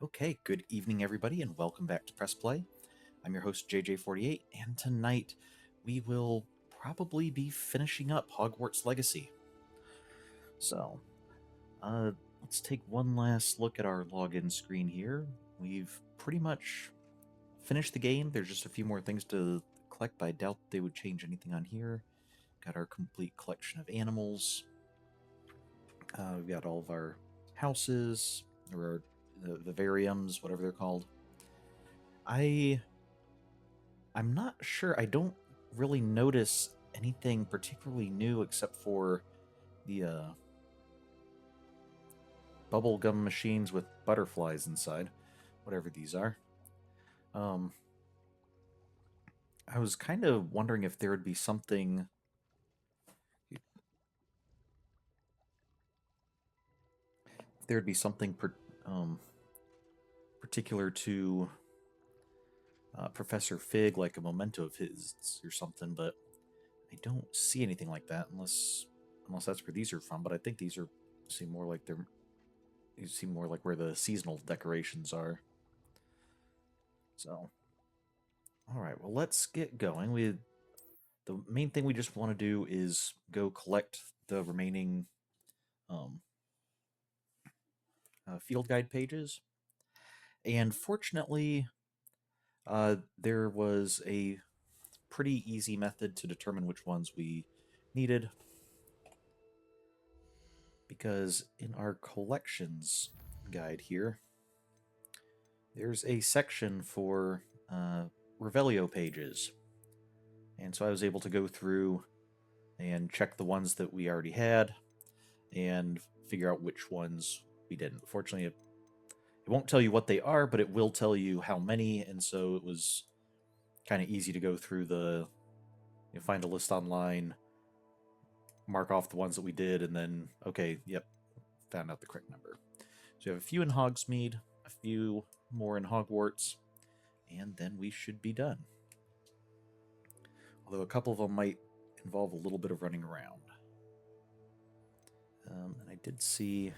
Okay, good evening, everybody, and welcome back to Press Play. I'm your host, JJ48, and tonight we will probably be finishing up Hogwarts Legacy. So, let's take one last look at our login screen here. We've pretty much finished the game. There's just a few more things to collect, but I doubt they would change anything on here. Got our complete collection of animals. We've got all of our houses, or the vivariums, whatever they're called. I'm not sure. I don't really notice anything particularly new except for the bubblegum machines with butterflies inside, whatever these are. Um, I was kind of wondering if there would be something. If there would be something particular to Professor Fig, like a memento of his or something, but I don't see anything like that unless that's where these are from. But I think these are seem more like they're these seem more like where the seasonal decorations are. So, all right, well, let's get going. The main thing we just want to do is go collect the remaining um, field guide pages. And fortunately, there was a pretty easy method to determine which ones we needed, because in our collections guide here, there's a section for Revelio pages. And so I was able to go through and check the ones that we already had and figure out which ones we didn't. Fortunately, it won't tell you what they are, but it will tell you how many, and so it was kind of easy to go through find a list online, mark off the ones that we did, and then, okay, yep, found out the correct number. So we have a few in Hogsmeade, a few more in Hogwarts, and then we should be done. Although a couple of them might involve a little bit of running around. And I did see...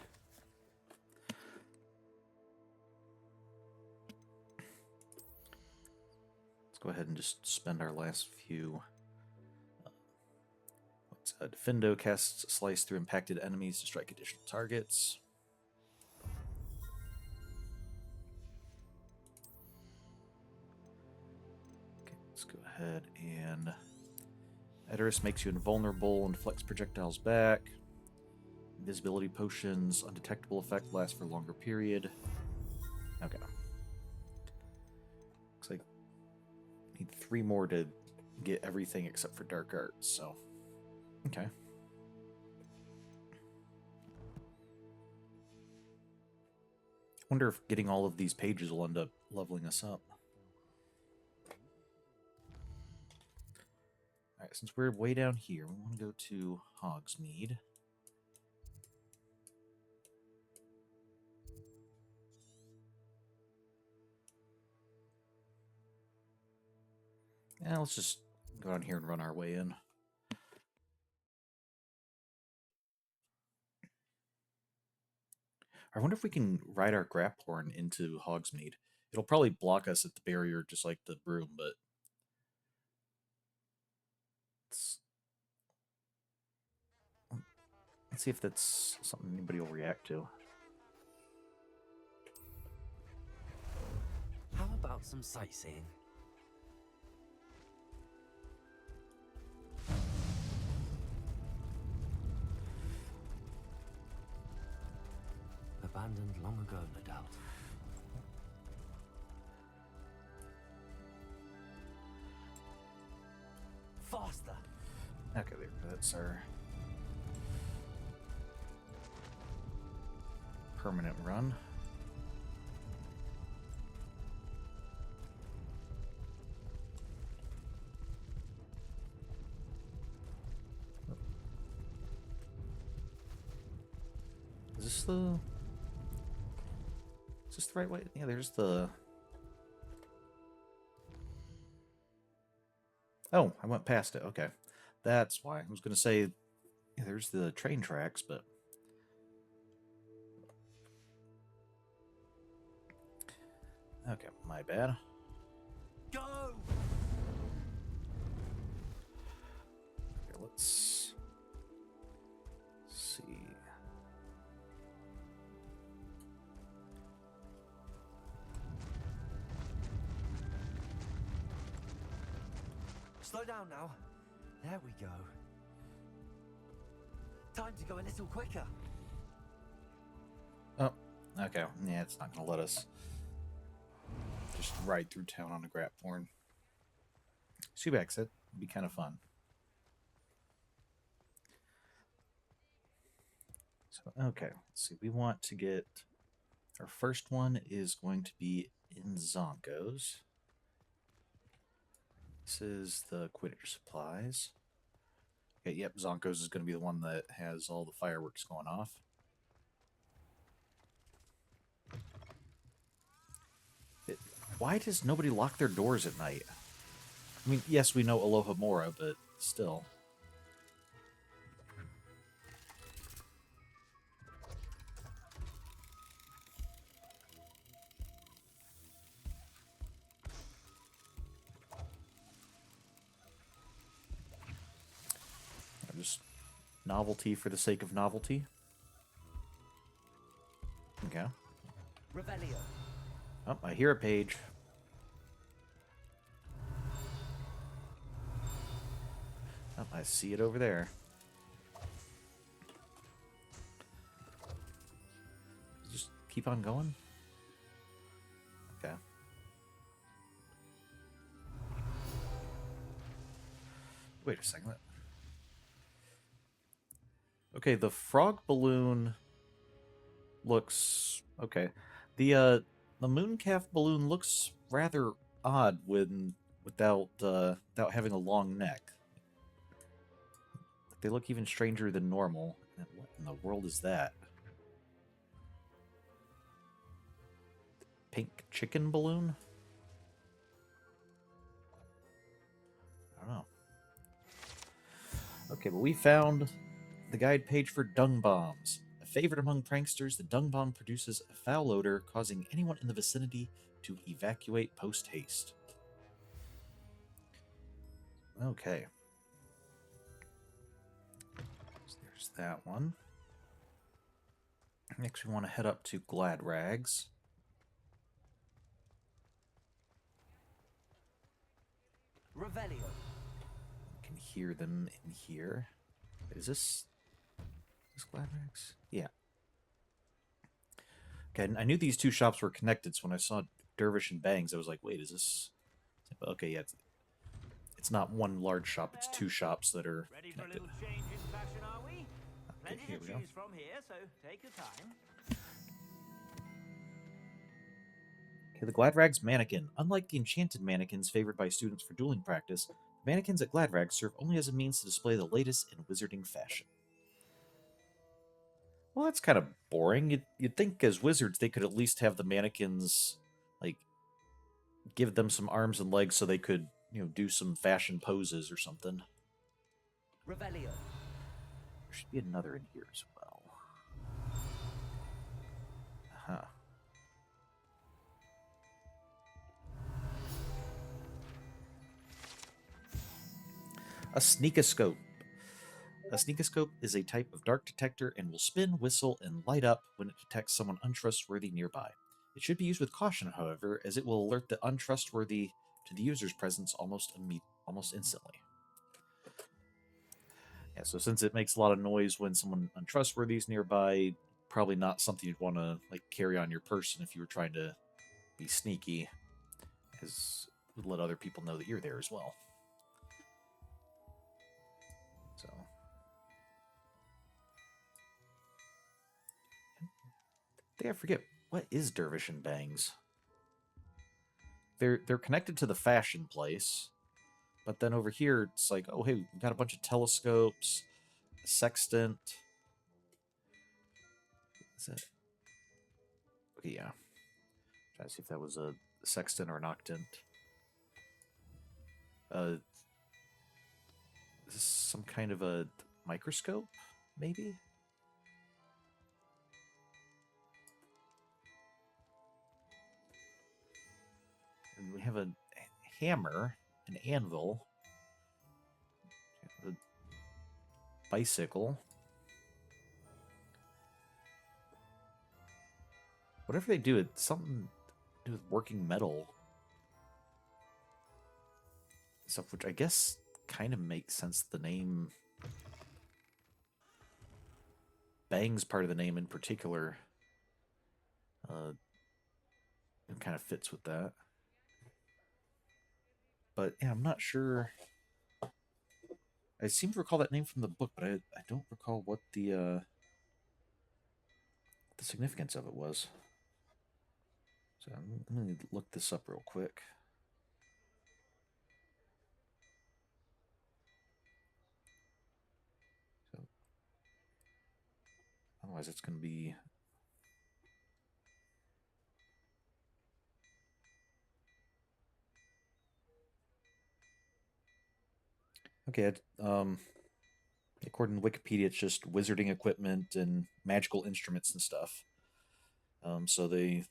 Let's go ahead and just spend our last few... Defendo casts Slice through impacted enemies to strike additional targets. Okay, let's go ahead and... Edoris makes you invulnerable and deflects projectiles back. Invisibility potions, undetectable effect, lasts for a longer period. Okay. Looks like I need 3 more to get everything except for Dark Arts, so... Okay. Wonder if getting all of these pages will end up leveling us up. Alright, since we're way down here, we want to go to Hogsmeade. Yeah, let's just go down here and run our way in. I wonder if we can ride our Graphorn into Hogsmeade. It'll probably block us at the barrier just like the broom, but... Let's see if that's something anybody will react to. How about some sightseeing? Abandoned long ago, no doubt. Faster! Okay, that's our permanent run. Is this the... Is this the right way? Yeah, there's the... Oh, I went past it. Okay. That's why. I was going to say, yeah, there's the train tracks, but... Okay, my bad. Go! Okay, let's see. Slow down now. There we go. Time to go a little quicker. Oh, okay. Yeah, it's not going to let us just ride through town on a Grapthorn. Subex, that'd be kind of fun. So, okay, let's see. We want to get... Our first one is going to be in Zonkos. This is the Quidditch supplies. Okay, yep, Zonkos is going to be the one that has all the fireworks going off. Why does nobody lock their doors at night? I mean, yes, we know Aloha Mora, but still. Just novelty for the sake of novelty. Okay. Revelio. Oh, I hear a page. Oh, I see it over there. Just keep on going. Okay. Wait a second. Okay, the frog balloon looks okay. The mooncalf balloon looks rather odd without having a long neck. They look even stranger than normal. And what in the world is that? Pink chicken balloon? I don't know. Okay, but we found the guide page for dung bombs. A favorite among pranksters, the dung bomb produces a foul odor, causing anyone in the vicinity to evacuate post-haste. Okay. So there's that one. Next, we want to head up to Glad Rags. Revelio. You can hear them in here. Is this Glad Rags? Yeah. Okay, I knew these two shops were connected, so when I saw Dervish and Bangs, I was like, wait, is this... Okay, yeah, it's not one large shop, it's two shops that are Ready for a connected. little change in fashion, are we? Okay, Plenty here to we go. choose from here, so take your time. Okay, the Glad Rags mannequin. Unlike the enchanted mannequins favored by students for dueling practice, mannequins at Glad Rags serve only as a means to display the latest in wizarding fashion. Well, that's kind of boring. You'd think as wizards they could at least have the mannequins, like, give them some arms and legs so they could, do some fashion poses or something. Revelio. There should be another in here as well. Huh. A sneakoscope. A sneakoscope is a type of dark detector and will spin, whistle, and light up when it detects someone untrustworthy nearby. It should be used with caution, however, as it will alert the untrustworthy to the user's presence almost instantly. Yeah, so since it makes a lot of noise when someone untrustworthy is nearby, probably not something you'd want to carry on your person if you were trying to be sneaky, as it would let other people know that you're there as well. So, I think I forget, what is Dervish and Bangs? They're connected to the fashion place, but then over here it's like, oh hey, we've got a bunch of telescopes, a sextant. Is that... Okay, yeah. Trying to see if that was a sextant or an octant. Is this some kind of a microscope, maybe? have a hammer, an anvil, a bicycle. Whatever they do, it's something to do with working metal stuff, which I guess kind of makes sense. The name Bang's part of the name in particular it kind of fits with that. But yeah, I'm not sure. I seem to recall that name from the book, but I don't recall what the significance of it was. So I'm going to look this up real quick. So, otherwise, it's going to be... Okay, according to Wikipedia, it's just wizarding equipment and magical instruments and stuff. So they,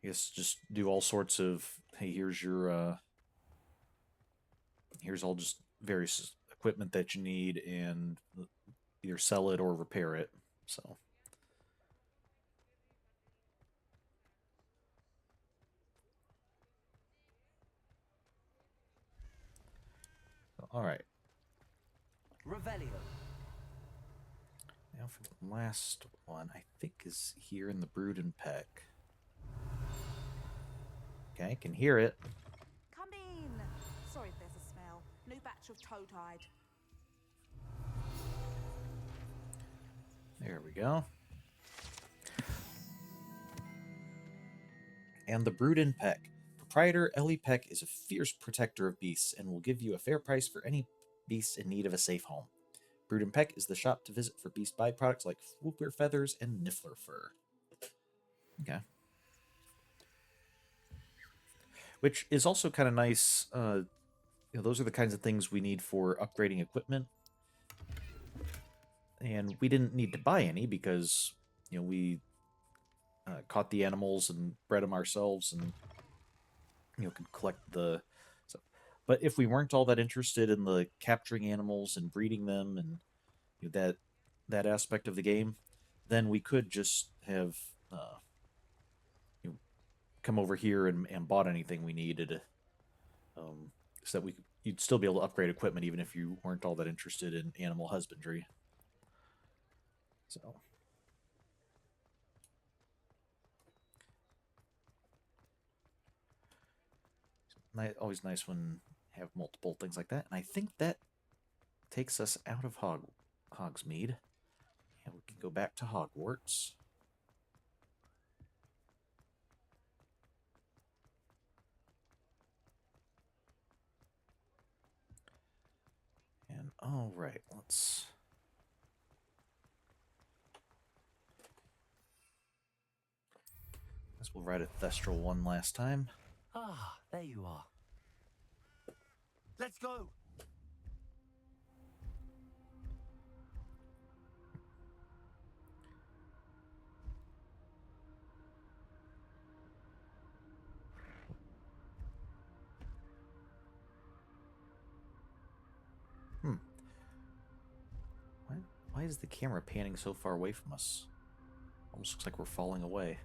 I guess, just do all sorts of, hey, here's your, here's all just various equipment that you need, and either sell it or repair it. So. All right. Revelio. Now for the last one, I think is here in the Brood and Peck. Okay, I can hear it. Come in. Sorry if there's a smell. New batch of toe-tied. There we go. And the Brood and Peck. Proprietor Ellie Peck is a fierce protector of beasts and will give you a fair price for any beast in need of a safe home. Brood and Peck is the shop to visit for beast byproducts like Whooper feathers and Niffler fur. Okay. Which is also kind of nice. Those are the kinds of things we need for upgrading equipment. And we didn't need to buy any because, we caught the animals and bred them ourselves and, could collect the stuff. But if we weren't all that interested in the capturing animals and breeding them and that aspect of the game, then we could just have come over here and bought anything we needed, so that you'd still be able to upgrade equipment even if you weren't all that interested in animal husbandry. So. Always nice when you have multiple things like that. And I think that takes us out of Hogsmeade. And we can go back to Hogwarts. And, all right, let's... Guess we'll ride a Thestral one last time. Ah, there you are. Let's go. Why is the camera panning so far away from us? Almost looks like we're falling away.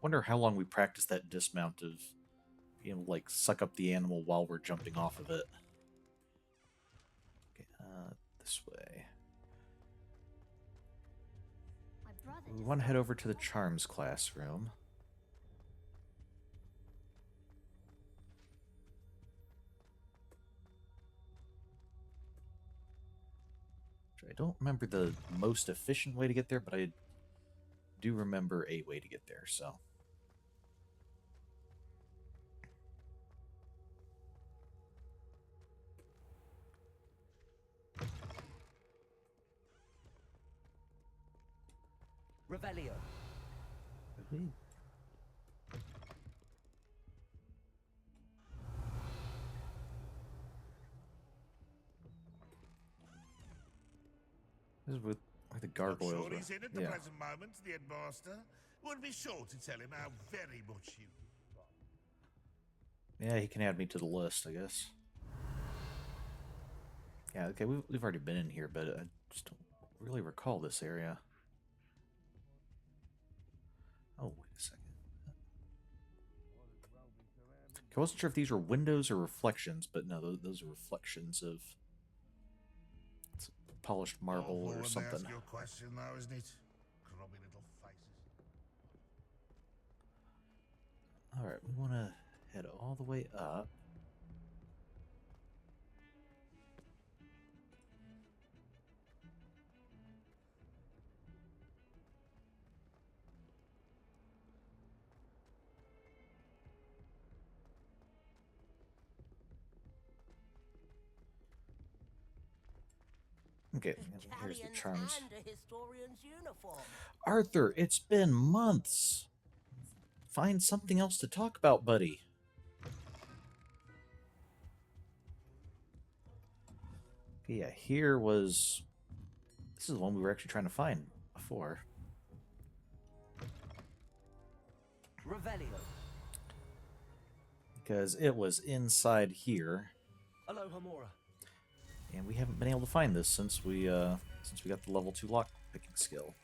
Wonder how long we practice that dismount of being able to, like, suck up the animal while we're jumping off of it. Okay, this way. We want to head over to the Charms classroom. I don't remember the most efficient way to get there, but I do remember a way to get there, so... Revelio. This is with where the I'm gargoyles sure were. he's in at the Yeah. present moment, the headmaster. Would be sure to tell him how very much you... Yeah, he can add me to the list, I guess. Yeah, okay, we've already been in here, but I just don't really recall this area. Oh, wait a second. I wasn't sure if these were windows or reflections, but no, those are reflections of polished marble Awful or when they something. ask you a question, though, isn't it? Grubby little faces. Alright, we want to head all the way up. Okay, here's the charms. And a historian's uniform. Arthur, it's been months. Find something else to talk about, buddy. Okay, yeah, here was... This is the one we were actually trying to find before. Revelio. Because it was inside here. Hello, Hamora. And we haven't been able to find this since we got the level 2 lock picking skill.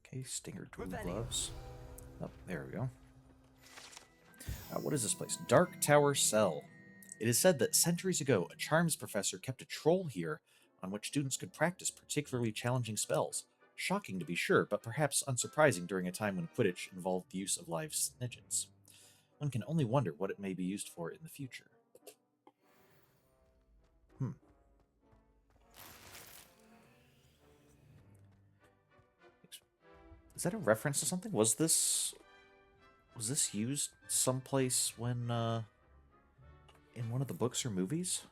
Okay, Stinger tool gloves. Oh, there we go. What is this place? Dark Tower Cell. It is said that centuries ago, a charms professor kept a troll here on which students could practice particularly challenging spells. Shocking to be sure, but perhaps unsurprising during a time when Quidditch involved the use of live snidgets. One can only wonder what it may be used for in the future. Is that a reference to something? Was this used someplace when in one of the books or movies?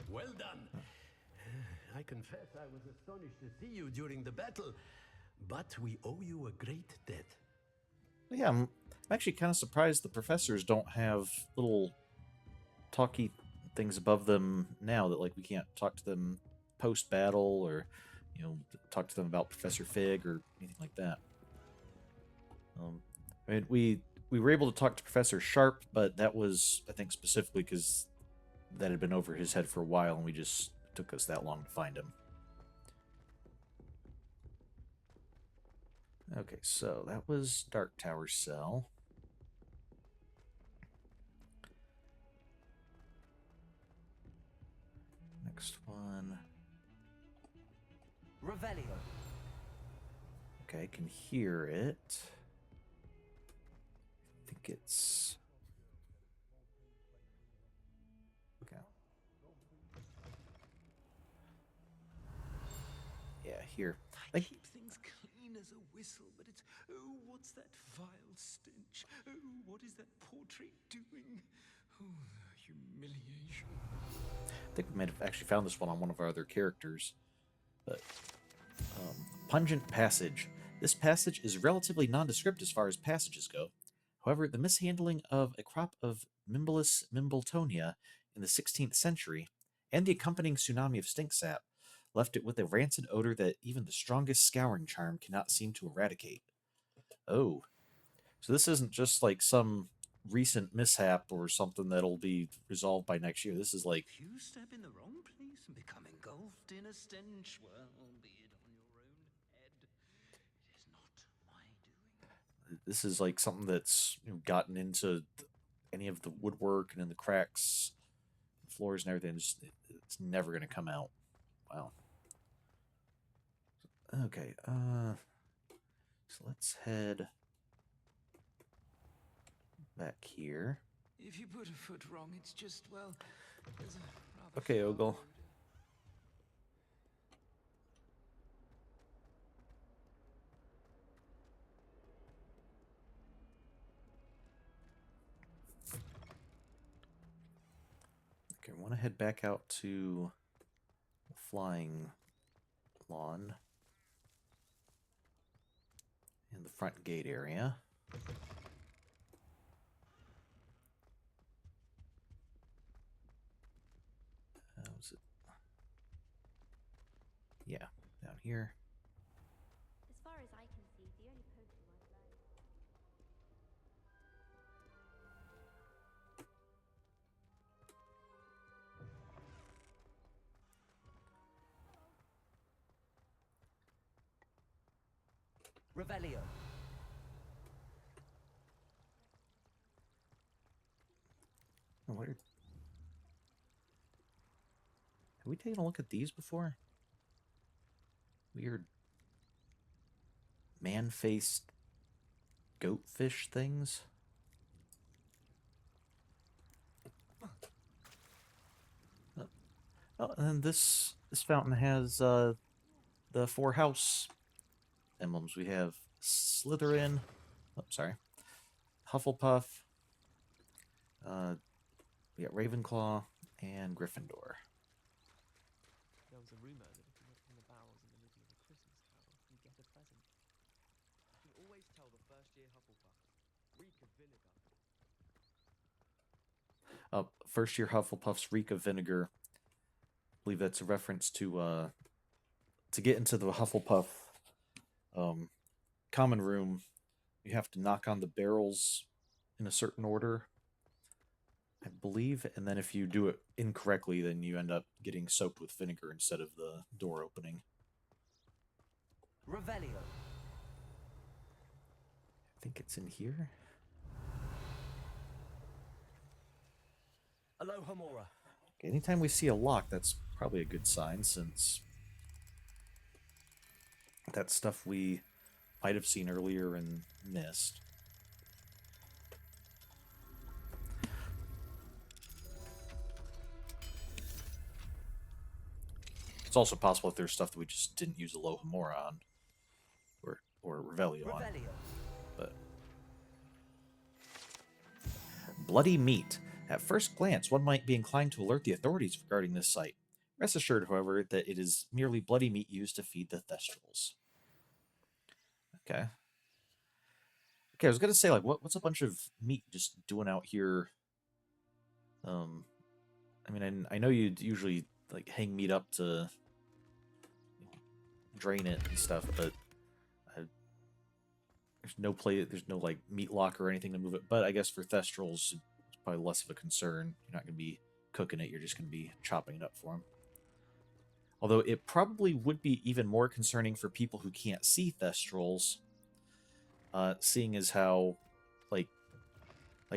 Well done. I confess I was astonished to see you during the battle, but we owe you a great debt. Yeah, I'm actually kind of surprised the professors don't have little talky things above them now that, like, we can't talk to them post-battle or, you know, talk to them about Professor Fig or anything like that. I mean, we were able to talk to Professor Sharp, but that was, I think, specifically because that had been over his head for a while, and it took us that long to find him. Okay, so that was Dark Tower Cell. Next one. Revelio. Okay, I can hear it. I think it's... Okay. Yeah, here. I keep things clean as a whistle, but it's... Oh, what's that vile stench? Oh, what is that portrait doing? Oh, the humiliation. I think we might have actually found this one on one of our other characters. But, Pungent Passage. This passage is relatively nondescript as far as passages go. However, the mishandling of a crop of Mimblus Mimbletonia in the 16th century, and the accompanying tsunami of stink sap, left it with a rancid odor that even the strongest scouring charm cannot seem to eradicate. Oh. So this isn't just like some recent mishap or something that'll be resolved by next year. This is like... If you step in the wrong place and become engulfed in a stench, well, be it on your own head. It is not my doing. This is like something that's, you know, gotten into any of the woodwork and in the cracks, floors and everything. It's never going to come out. Wow. Okay. So let's head back here. If you put a foot wrong, it's just, well, there's a rather Okay, foul Ogle. odor. Okay, I want to head back out to the flying lawn in the front gate area. Was it? Yeah, down here. As far as I can see, the only potion I've learned. Revelio. What are... Have we taken a look at these before? Weird man-faced goatfish things. Oh, and then this fountain has the 4 house emblems. We have Slytherin. Oh, sorry. Hufflepuff. We got Ravenclaw and Gryffindor. There was a rumor that if you look in the barrels in the middle of a Christmas carol, you get a present. You can always tell the first-year Hufflepuffs reek of vinegar. First-year Hufflepuffs reek of vinegar. I believe that's a reference to get into the Hufflepuff common room. You have to knock on the barrels in a certain order, I believe, and then if you do it incorrectly, then you end up getting soaked with vinegar instead of the door opening. Revelio. I think it's in here. Alohomora. Okay, anytime we see a lock, that's probably a good sign, since that's stuff we might have seen earlier and missed. It's also possible if there's stuff that we just didn't use Alohomora on, or Revelio on. Revelio. But bloody meat. At first glance, one might be inclined to alert the authorities regarding this site. Rest assured, however, that it is merely bloody meat used to feed the Thestrals. Okay. Okay, I was gonna say, like, what's a bunch of meat just doing out here? I mean, I know you'd usually like hang meat up to drain it and stuff, but there's no like meat lock or anything to move it. But I guess for Thestrals, it's probably less of a concern. You're not gonna be cooking it; you're just gonna be chopping it up for them. Although it probably would be even more concerning for people who can't see Thestrals, seeing as how, like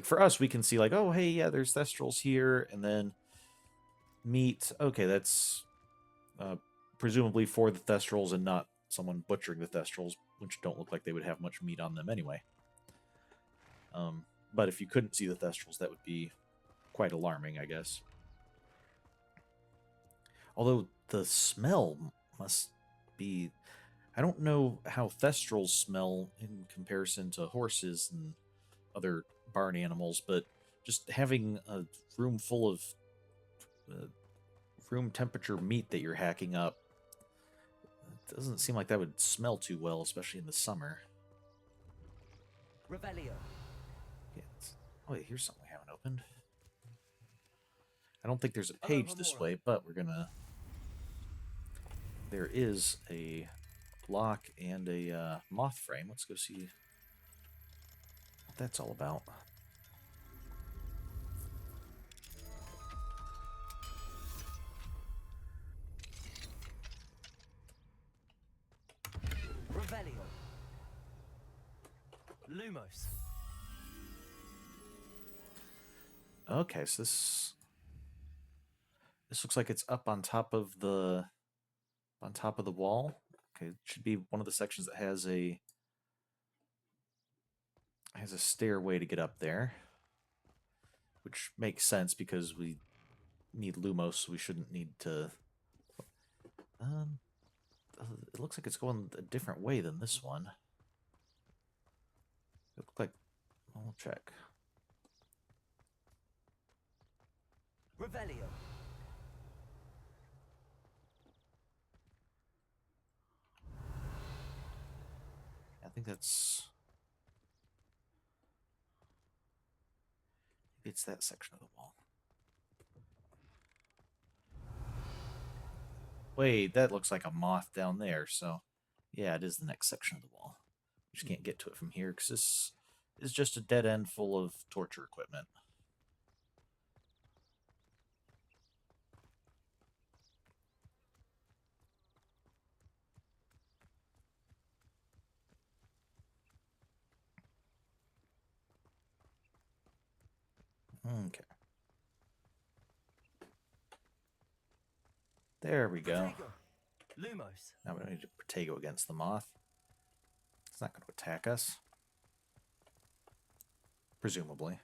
for us, we can see like, oh, hey, yeah, there's Thestrals here, and then meat. Okay, that's presumably for the Thestrals and not someone butchering the Thestrals, which don't look like they would have much meat on them anyway. But if you couldn't see the Thestrals, that would be quite alarming, I guess. Although the smell must be... I don't know how Thestrals smell in comparison to horses and other barn animals, but just having a room full of room temperature meat that you're hacking up, it doesn't seem like that would smell too well, especially in the summer. Revelio. Yeah, oh, wait, here's something we haven't opened. I don't think there's a page this way, but we're gonna... There is a lock and a moth frame. Let's go see what that's all about. Revelio. Lumos. Okay, so this looks like it's up on top of the wall. Okay, it should be one of the sections that has a has a stairway to get up there, which makes sense because we need Lumos, so we shouldn't need to. It looks like it's going a different way than this one. It looks like. I'll check. Revelio. I think that's. It's that section of the wall. Wait, that looks like a moth down there, so yeah, it is the next section of the wall. We just can't get to it from here because this is just a dead end full of torture equipment. Okay. There we go. Protego. Lumos. Now we don't need to Protego against the moth. It's not going to attack us. Presumably.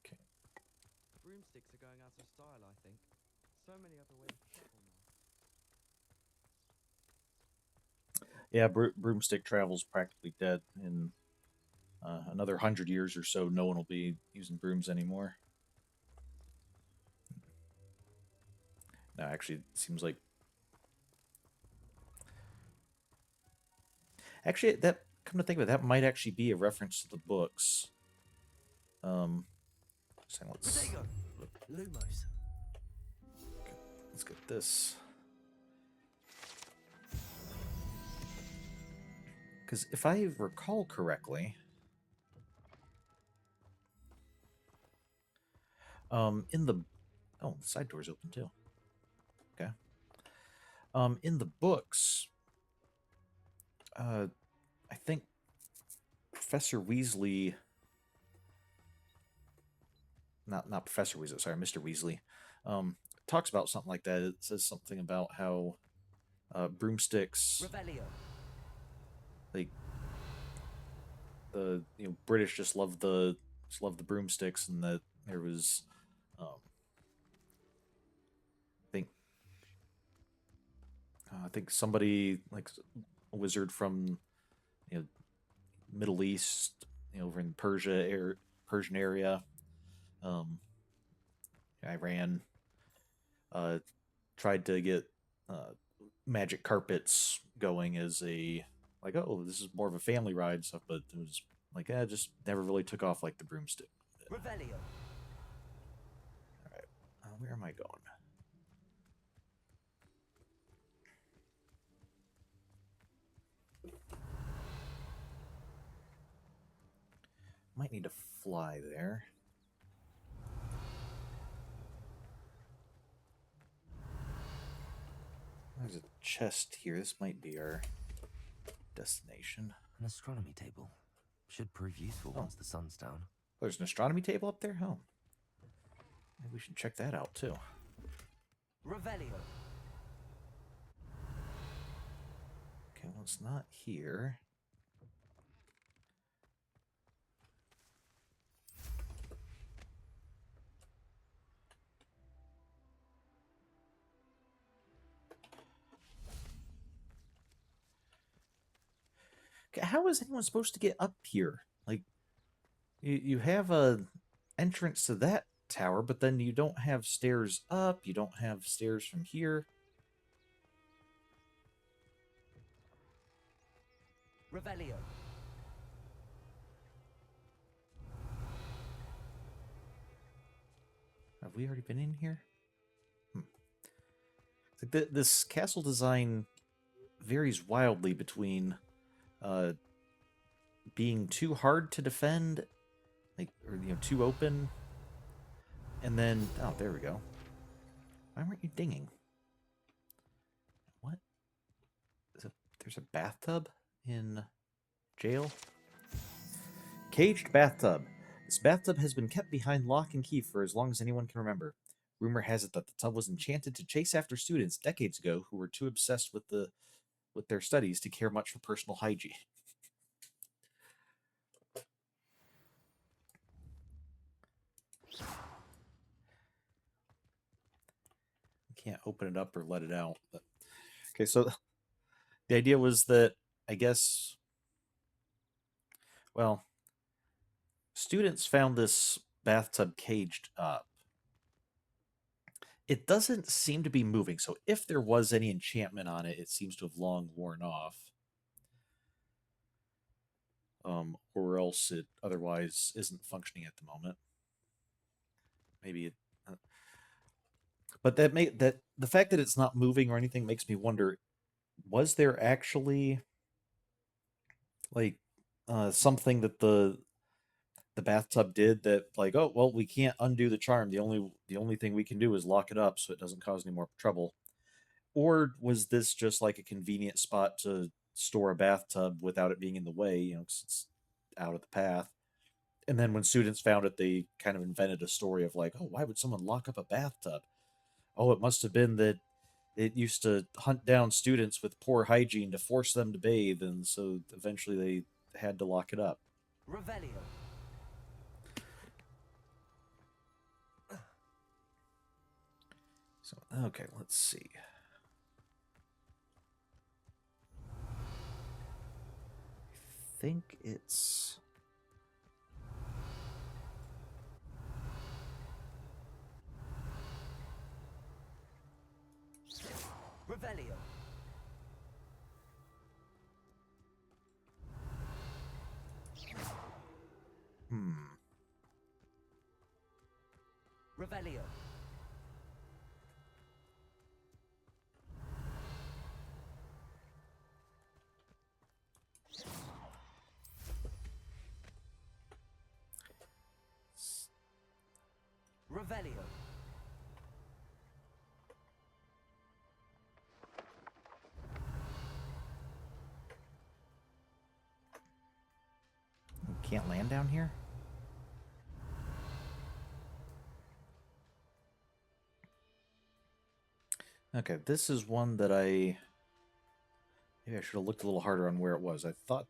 Okay. Broomsticks are going out of style, I think. So many other ways to travel now. Yeah, broomstick travel's practically dead. In another 100 years or so, no one will be using brooms anymore. No, actually, it seems like... Actually, that, come to think of it, that might actually be a reference to the books. So Protego. Lumos. let's get this. Because if I recall correctly, in the... Oh, the side door's open too. Okay. In the books, I think Professor Weasley... Not Professor Weasley, sorry, Mr. Weasley, talks about something like that. It says something about how broomsticks... Revelio. Like the British just love the broomsticks, and that there was I think somebody like a wizard from Middle East, over in Persian area, Iran, tried to get magic carpets going as a like, oh, this is more of a family ride stuff, but it was like, just never really took off like the broomstick. Revelio. All right, where am I going? Might need to fly there. There's a chest here. This might be our destination. An astronomy table. Should prove useful once the sun's down. There's an astronomy table up there? Oh. Maybe we should check that out too. Revelio. Okay, well, it's not here. Okay, how is anyone supposed to get up here? Like, you have a entrance to that tower, but then you don't have stairs up. You don't have stairs from here. Revelio. Have we already been in here? This castle design varies wildly between being too hard to defend, like, or too open, and then there we go. Why weren't you dinging? What? There's a bathtub in jail? Caged bathtub. This bathtub has been kept behind lock and key for as long as anyone can remember. Rumor has it that the tub was enchanted to chase after students decades ago who were too obsessed with the with their studies to care much for personal hygiene. Can't open it up or let it out. But okay, so the idea was that I guess, well, students found this bathtub caged up. It doesn't seem to be moving, so if there was any enchantment on it, it seems to have long worn off. Or else it otherwise isn't functioning at the moment. Maybe it. But that the fact that it's not moving or anything makes me wonder: was there actually like something that the bathtub did that, like, oh well, we can't undo the charm. The only thing we can do is lock it up so it doesn't cause any more trouble. Or was this just like a convenient spot to store a bathtub without it being in the way, 'cause it's out of the path? And then when students found it, they kind of invented a story of like, oh, why would someone lock up a bathtub? Oh, it must have been that it used to hunt down students with poor hygiene to force them to bathe, and so eventually they had to lock it up. Revelio. So, okay, let's see. I think it's... Revelio. Revelio. Revelio. Can't land down here? Okay, this is one that maybe I should have looked a little harder on where it was. I thought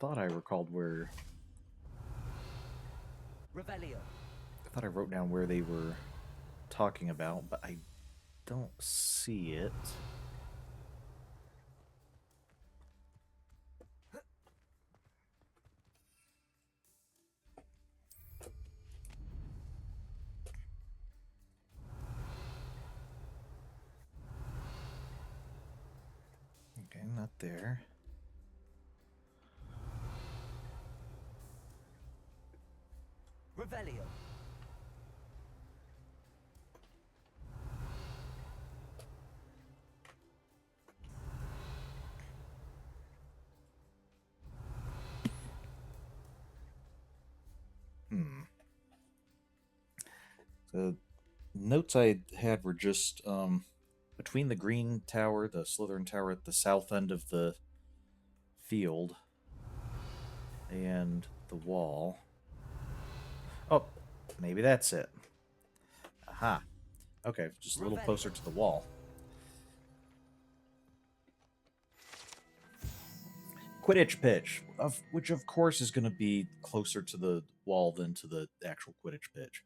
I recalled where... Revelio. I thought I wrote down where they were talking about, but I don't see it. Okay, not there. Revelio. The notes I had were just between the green tower, the Slytherin tower at the south end of the field, and the wall. Oh, maybe that's it. Aha. Okay, just a little closer to the wall. Quidditch pitch, which of course is going to be closer to the wall than to the actual Quidditch pitch.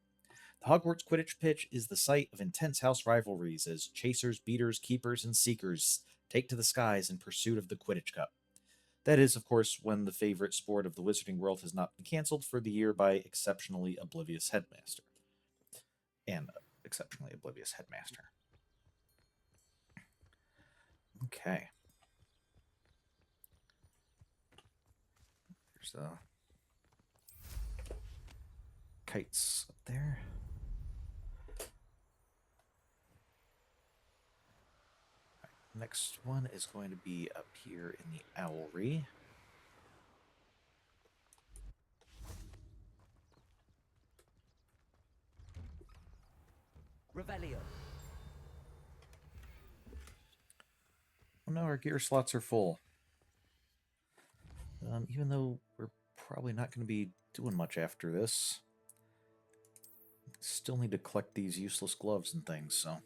The Hogwarts Quidditch pitch is the site of intense house rivalries as chasers, beaters, keepers, and seekers take to the skies in pursuit of the Quidditch Cup. That is, of course, when the favorite sport of the Wizarding World has not been cancelled for the year by exceptionally oblivious headmaster. And exceptionally oblivious headmaster. Okay. There's the kites up there. Next one is going to be up here in the owlry. Revelio. Oh no, our gear slots are full. Even though we're probably not going to be doing much after this. Still need to collect these useless gloves and things, so...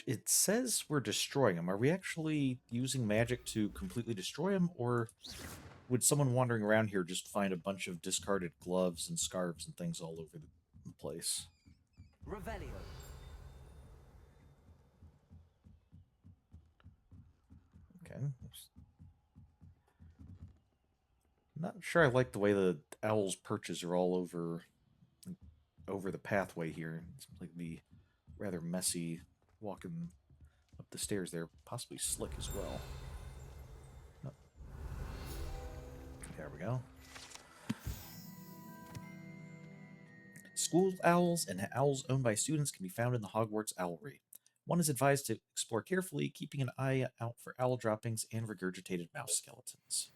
it says we're destroying them. Are we actually using magic to completely destroy them, or would someone wandering around here just find a bunch of discarded gloves and scarves and things all over the place? Revelio. Okay. Not sure I like the way the owl's perches are all over the pathway here. It seems like it'd be rather messy walking up the stairs there. Possibly slick as well. Nope. There we go. School owls and owls owned by students can be found in the Hogwarts Owlery. One is advised to explore carefully, keeping an eye out for owl droppings and regurgitated mouse skeletons.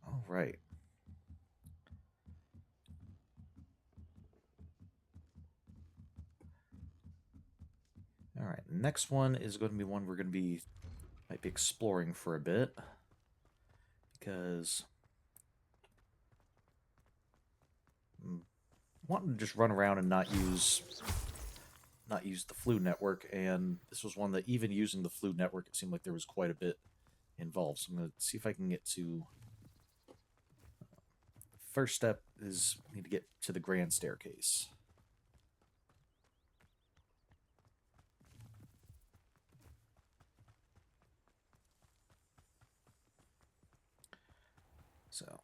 All right. All right. Next one is going to be one we're going to might be exploring for a bit, because I'm wanting to just run around and not use the flu network, and this was one that even using the flu network, it seemed like there was quite a bit involved. So I'm going to see if I can get to. First step is we need to get to the grand staircase. So.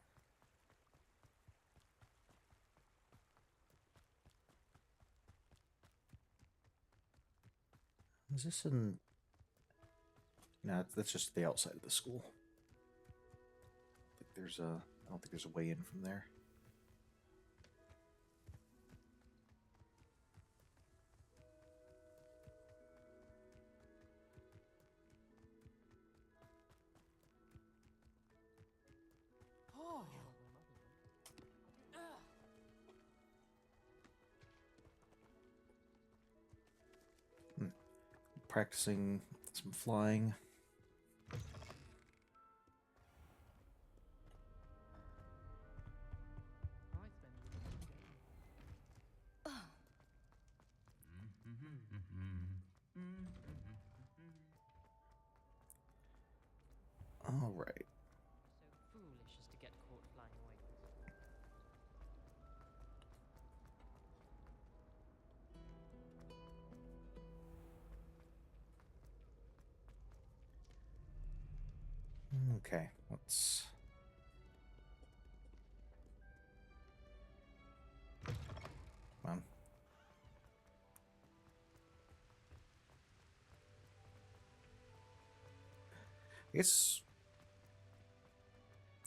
Is this in... No, that's just the outside of the school. I don't think there's a way in from there. Practicing some flying. All right. So foolish as to get caught flying away. Okay, let's... Come on. I guess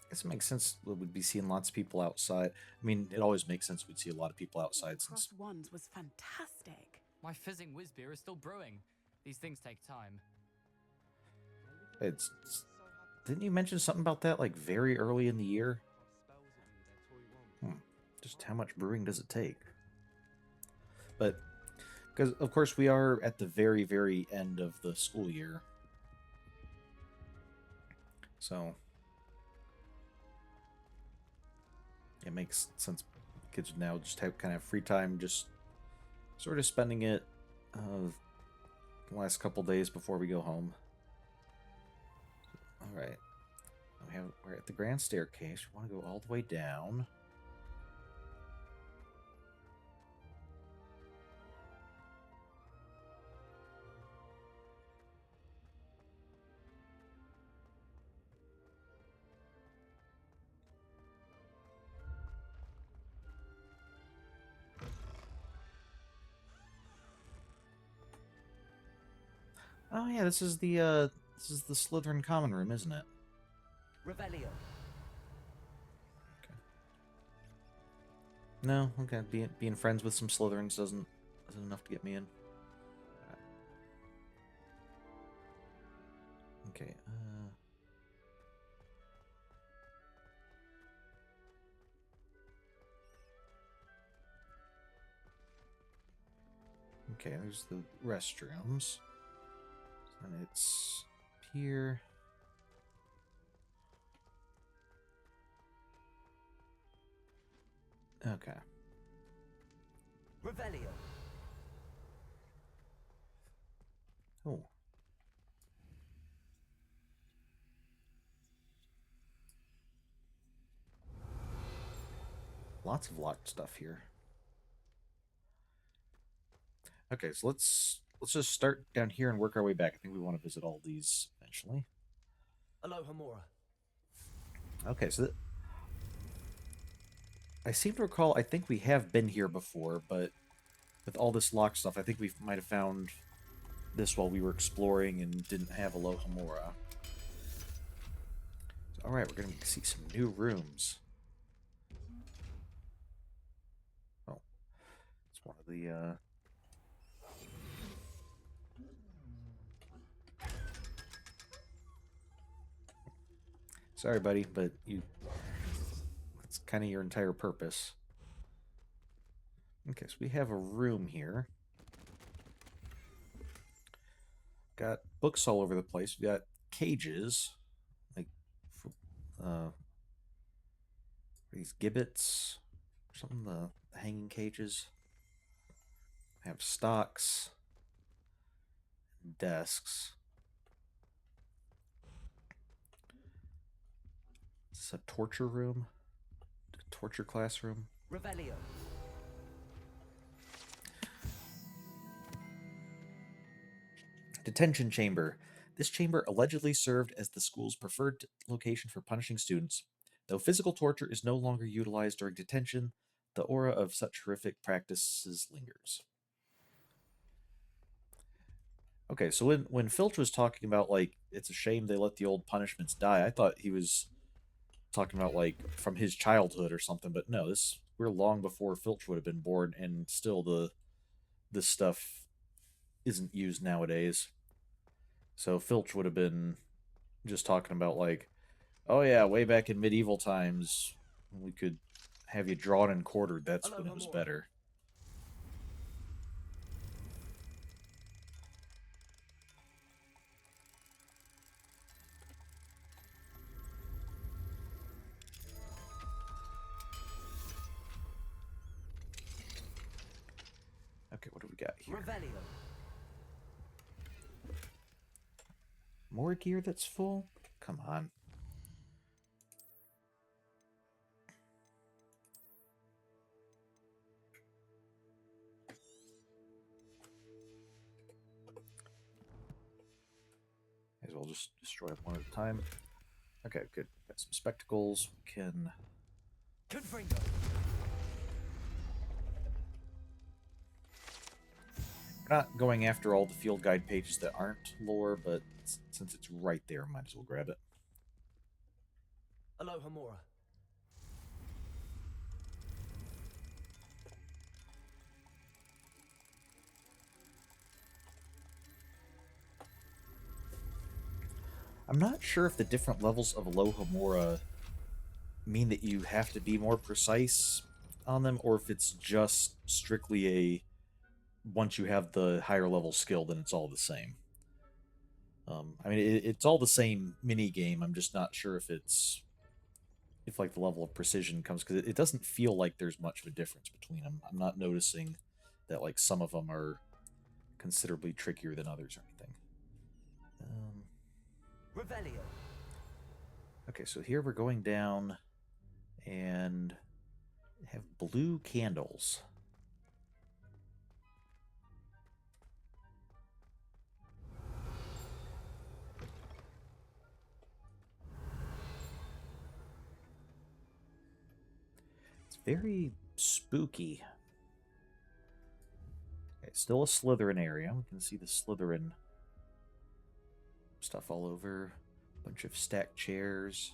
it makes sense that we'd be seeing lots of people outside. I mean, it always makes sense we'd see a lot of people outside since... Crossed Wands was fantastic. My fizzing whiz beer is still brewing. These things take time. Didn't you mention something about that, like, very early in the year? Just how much brewing does it take? But, because, of course, we are at the very, very end of the school year. So, it makes sense kids now just have kind of free time, just sort of spending it the last couple days before we go home. All right, we're at the grand staircase. We want to go all the way down. Oh yeah, this is the Slytherin common room, isn't it? Revelio. Okay. No, okay. Being friends with some Slytherins isn't enough to get me in. Okay. Okay, there's the restrooms. And it's here. Okay. Revelio. Oh. Lots of locked stuff here. Okay, so let's just start down here and work our way back. I think we want to visit all these eventually. Alohomora. Okay, so I seem to recall, I think we have been here before, but with all this locked stuff, I think we might have found this while we were exploring and didn't have Alohomora. So, alright, we're going to see some new rooms. Oh. It's one of the, Sorry, buddy, but that's kind of your entire purpose. Okay, so we have a room here. Got books all over the place. We got cages, like these gibbets, something, the hanging cages. Have stocks, desks. Is this a torture room? A torture classroom? Revelio. Detention chamber. This chamber allegedly served as the school's preferred location for punishing students. Though physical torture is no longer utilized during detention, the aura of such horrific practices lingers. Okay, so when Filch was talking about, like, it's a shame they let the old punishments die, I thought he was talking about, like, from his childhood or something, but no, we're long before Filch would have been born, and still this stuff isn't used nowadays. So Filch would have been just talking about, like, oh yeah, way back in medieval times, we could have you drawn and quartered. That's when it was better. Okay, what do we got here? Revelio. More gear that's full? Come on. May as well just destroy them one at a time. Okay, good. Got some spectacles. We can... Confringo. We're not going after all the field guide pages that aren't lore, but since it's right there, might as well grab it. Alohomora. I'm not sure if the different levels of Alohomora mean that you have to be more precise on them, or if it's just strictly a once you have the higher level skill, then it's all the same. I mean, it's all the same mini game. I'm just not sure if like the level of precision comes, because it doesn't feel like there's much of a difference between them. I'm not noticing that, like, some of them are considerably trickier than others or anything. Revelio. Okay, so here we're going down and have blue candles. It's very spooky. Okay, still a Slytherin area. We can see the Slytherin stuff all over. A bunch of stacked chairs.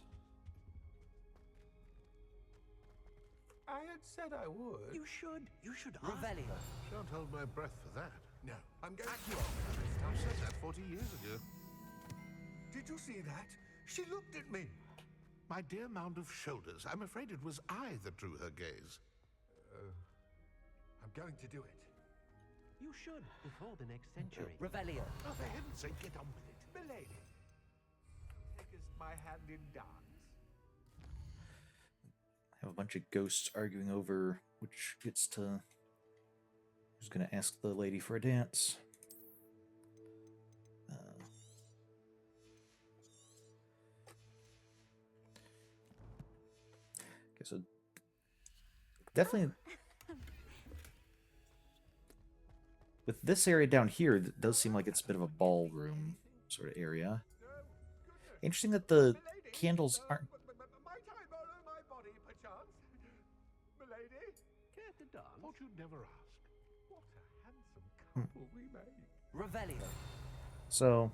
I had said I would. You should. You should ask. Revelio. Shan't hold my breath for that. No, I'm going. I said that 40 years ago. Did you see that? She looked at me. My dear mound of shoulders. I'm afraid it was I that drew her gaze. I'm going to do it. You should before the next century. Revelio. Oh, for heaven's sake, get on with it. Milady, takest my hand in dance. Have a bunch of ghosts arguing over which gets to Who's going to ask the lady for a dance? Okay, so definitely with this area down here, it does seem like it's a bit of a ballroom sort of area. Interesting that the candles aren't. Might I borrow my body, perchance? Milady? Care to dance? Thought you'd never ask. What a handsome couple we made. Revelio. So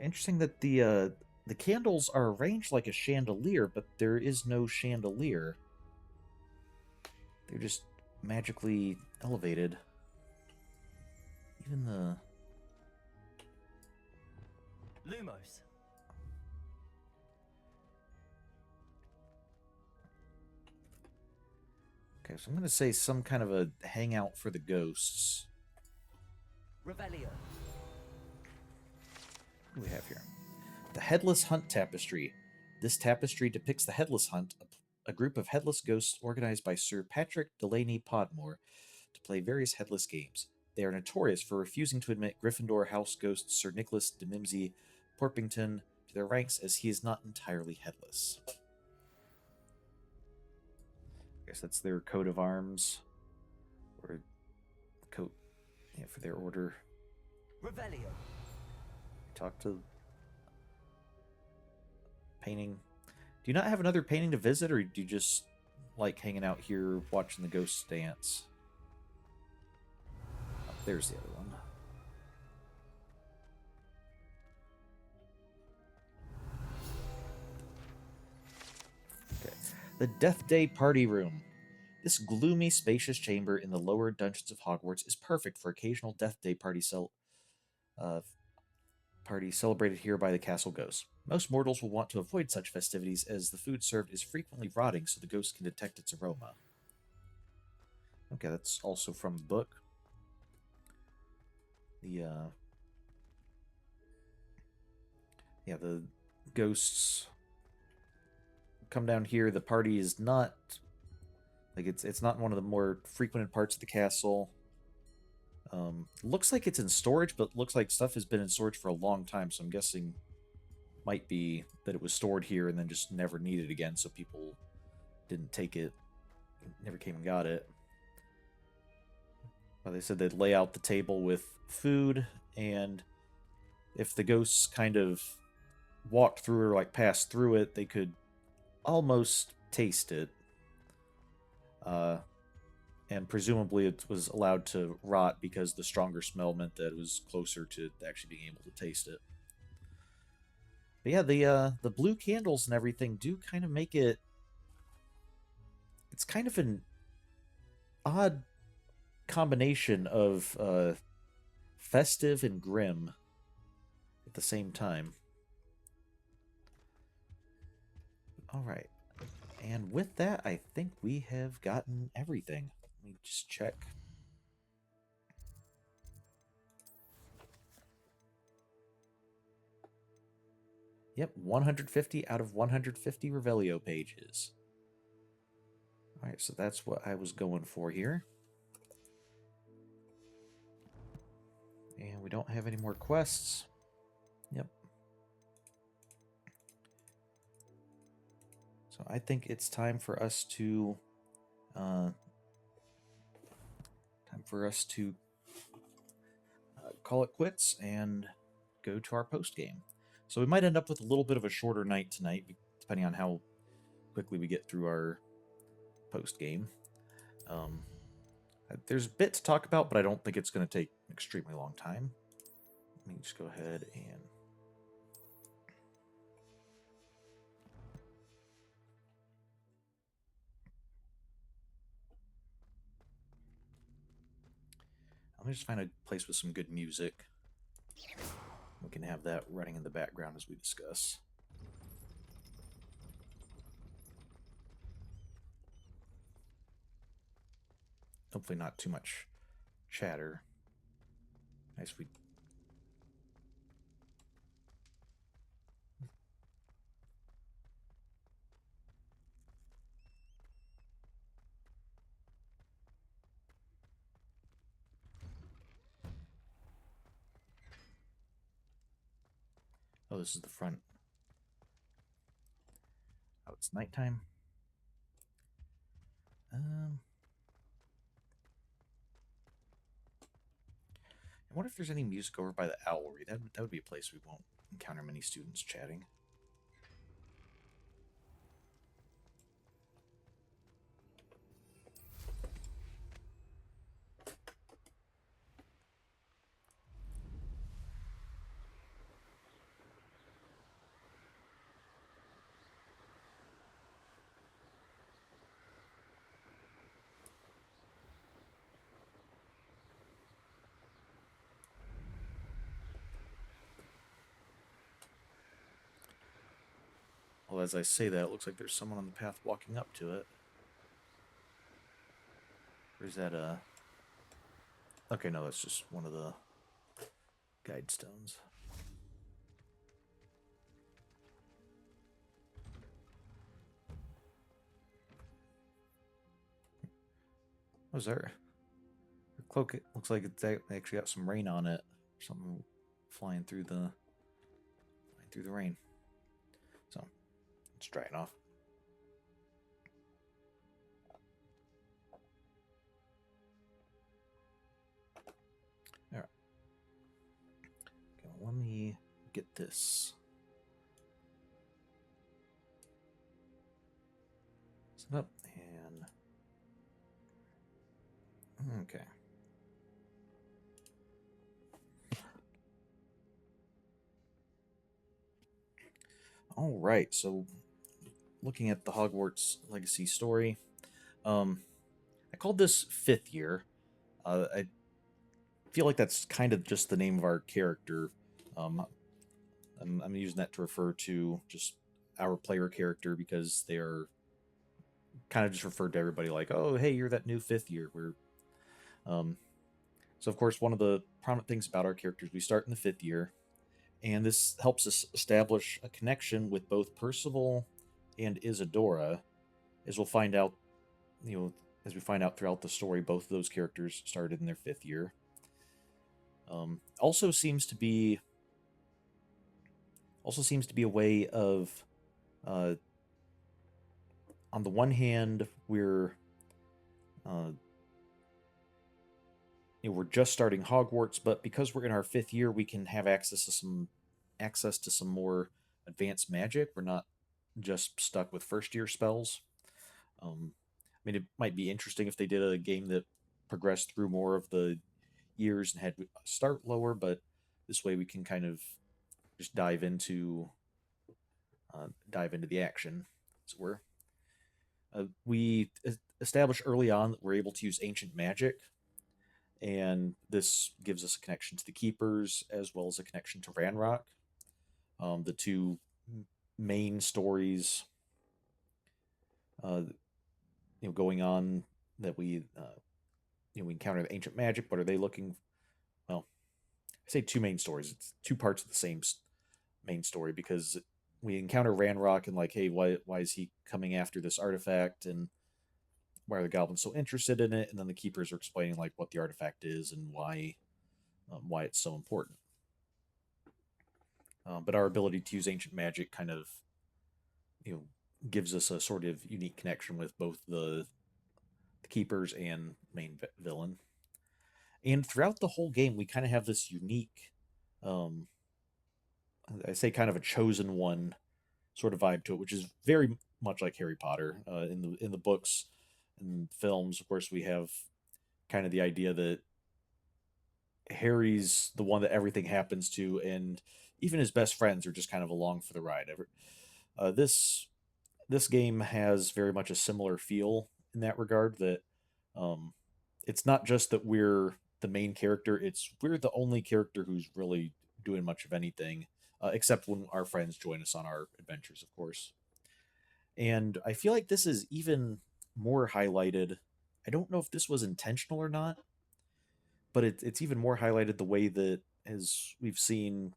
interesting that the candles are arranged like a chandelier, but there is no chandelier. They're just magically elevated. Even the Lumos. okay, so I'm gonna say some kind of a hangout for the ghosts. Revelio. What do we have here? The Headless Hunt Tapestry. This tapestry depicts the Headless Hunt, a group of headless ghosts organized by Sir Patrick Delaney Podmore to play various headless games. They are notorious for refusing to admit Gryffindor house ghost Sir Nicholas de Mimsy Porpington to their ranks as he is not entirely headless. I guess that's their coat of arms. Or coat, yeah, for their order. Revelio. Talk to painting. Do you not have another painting to visit, or do you just like hanging out here watching the ghosts dance? Oh, there's the other one. Okay. The Deathday Party Room. This gloomy, spacious chamber in the lower dungeons of Hogwarts is perfect for occasional Deathday party celebrated here by the castle ghosts. Most mortals will want to avoid such festivities as the food served is frequently rotting so the ghost can detect its aroma. Okay, that's also from the book. The ghosts come down here. The party is not like it's not one of the more frequented parts of the castle. Looks like it's in storage, but looks like stuff has been in storage for a long time, so I'm guessing might be that it was stored here and then just never needed again, so people didn't take it, never came and got it. Well, they said they'd lay out the table with food, and if the ghosts kind of walked through or like passed through it, they could almost taste it. And presumably it was allowed to rot because the stronger smell meant that it was closer to actually being able to taste it. But yeah, the blue candles and everything do kind of make it... It's kind of an odd combination of festive and grim at the same time. All right. And with that, I think we have gotten everything. Let me just check. Yep, 150 out of 150 Revelio pages. Alright, so that's what I was going for here. And we don't have any more quests. Yep. So I think it's time for us to call it quits and go to our post game. So we might end up with a little bit of a shorter night tonight, depending on how quickly we get through our post game. There's a bit to talk about, but I don't think it's going to take an extremely long time. Let me just go ahead and... Let me just find a place with some good music. We can have that running in the background as we discuss. Hopefully not too much chatter. Nice we... Oh, this is the front. Oh, it's nighttime. I wonder if there's any music over by the owlery. That would be a place we won't encounter many students chatting. Well, as I say that, it looks like there's someone on the path walking up to it. Or is that a... Okay, no, that's just one of the guide stones. What was there? Her cloak, it looks like it's actually got some rain on it. Something flying through the rain. So, it's drying off. Alright. Okay, well, let me get this. Set up and... Okay. All right, so looking at the Hogwarts Legacy story, I called this Fifth Year. I feel like that's kind of just the name of our character. I'm using that to refer to just our player character because they are kind of just referred to everybody like, oh, hey, you're that new Fifth Year. So of course, one of the prominent things about our characters, we start in the Fifth Year, and this helps us establish a connection with both Percival and Isadora, as we'll find out, as we find out throughout the story, both of those characters started in their Fifth Year. Also seems to be a way of, on the one hand, we're just starting Hogwarts, but because we're in our Fifth Year, we can have access to some more advanced magic. We're not just stuck with first year spells. I mean, it might be interesting if they did a game that progressed through more of the years and had start lower, but this way we can kind of just dive into the action, as it were. We established early on that we're able to use ancient magic, and this gives us a connection to the Keepers as well as a connection to Ranrock. The two main stories, going on that we encounter the ancient magic. What are they looking? Well, I say two main stories. It's two parts of the same main story because we encounter Ranrock and like, hey, why is he coming after this artifact, and why are the goblins so interested in it? And then the Keepers are explaining like what the artifact is and why it's so important. But our ability to use ancient magic kind of, gives us a sort of unique connection with both the Keepers and main villain. And throughout the whole game, we kind of have this unique, I say kind of a chosen one sort of vibe to it, which is very much like Harry Potter. In the books and films, of course, we have kind of the idea that Harry's the one that everything happens to, and even his best friends are just kind of along for the ride. This game has very much a similar feel in that regard. That it's not just that we're the main character; we're the only character who's really doing much of anything, except when our friends join us on our adventures, of course. And I feel like this is even more highlighted. I don't know if this was intentional or not, but it's even more highlighted the way that, as we've seen,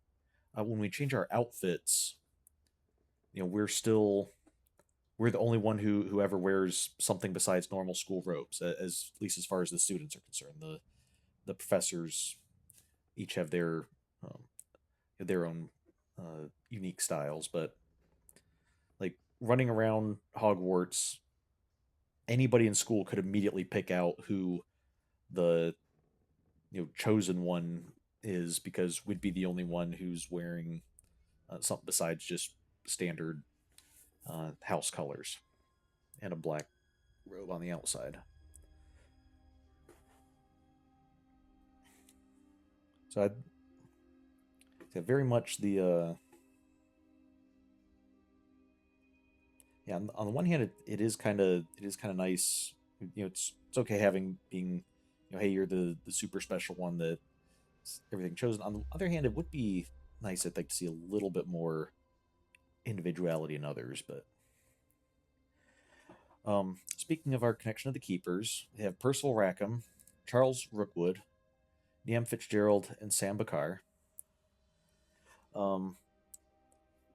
when we change our outfits, we're the only one who ever wears something besides normal school robes, as at least as far as the students are concerned. The professors each have their own unique styles, but like running around Hogwarts, anybody in school could immediately pick out who the chosen one is because we'd be the only one who's wearing something besides just standard house colors and a black robe on the outside. So I'd say very much the yeah. On the one hand, it is kind of nice. It's okay having being hey, you're the super special one that everything chosen. On the other hand, it would be nice, I think, to see a little bit more individuality in others. But speaking of our connection to the keepers, we have Percival Rackham, Charles Rookwood, Niam Fitzgerald, and Sam Bakar. Um,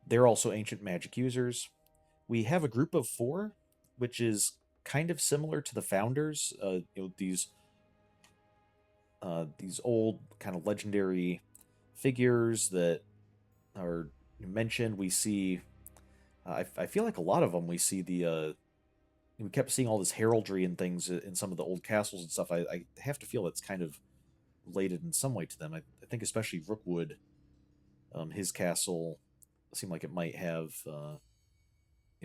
they're also ancient magic users. We have a group of four, which is kind of similar to the founders. These old kind of legendary figures that are mentioned. We see, I feel like a lot of them. We see we kept seeing all this heraldry and things in some of the old castles and stuff. I have to feel that's kind of related in some way to them. I think especially Rookwood, his castle seemed like it might have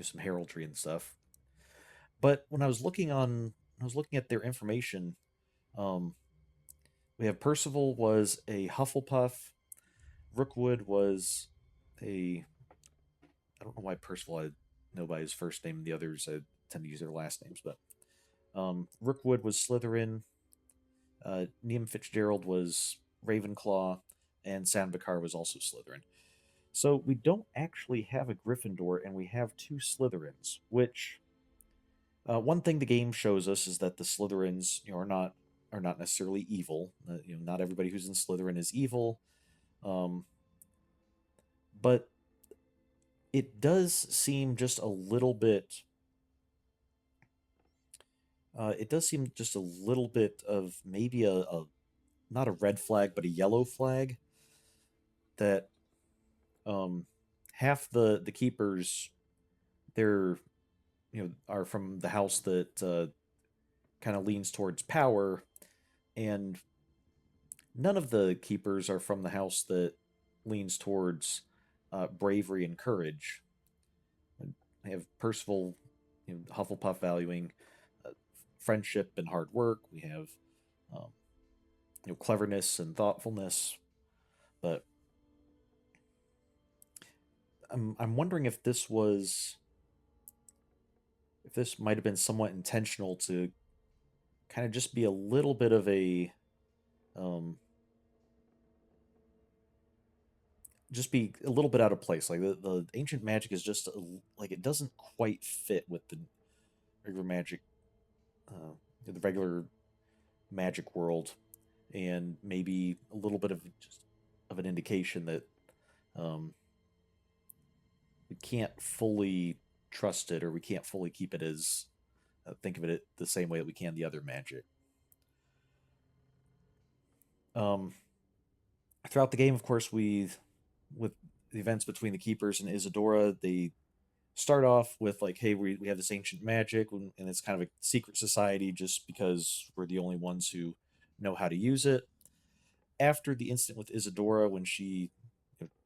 some heraldry and stuff. But when I was looking at their information. Um, we have Percival was a Hufflepuff. Rookwood was a I don't know why Percival I know by his first name. The others I tend to use their last names, but Rookwood was Slytherin. Niam Fitzgerald was Ravenclaw, and Sandbakar was also Slytherin. So we don't actually have a Gryffindor, and we have two Slytherins. Which one thing the game shows us is that the Slytherins are not necessarily evil. Not everybody who's in Slytherin is evil, um, but it does seem just a little bit. It does seem just a little bit of maybe a not a red flag, but a yellow flag that um, half the keepers they're are from the house that kind of leans towards power, and none of the keepers are from the house that leans towards bravery and courage. I have Percival, Hufflepuff valuing uh, friendship and hard work. We have um, cleverness and thoughtfulness, but I'm wondering if this might have been somewhat intentional to kind of just be a little bit of a um, just be a little bit out of place. Like the ancient magic is just like it doesn't quite fit with the regular magic, the regular magic world, and maybe a little bit of just of an indication that um, we can't fully trust it or we can't fully keep it as think of it the same way that we can the other magic. Um, throughout the game, of course, with the events between the keepers and Isadora, they start off with like, hey, we have this ancient magic, and it's kind of a secret society just because we're the only ones who know how to use it. After the incident with Isadora, when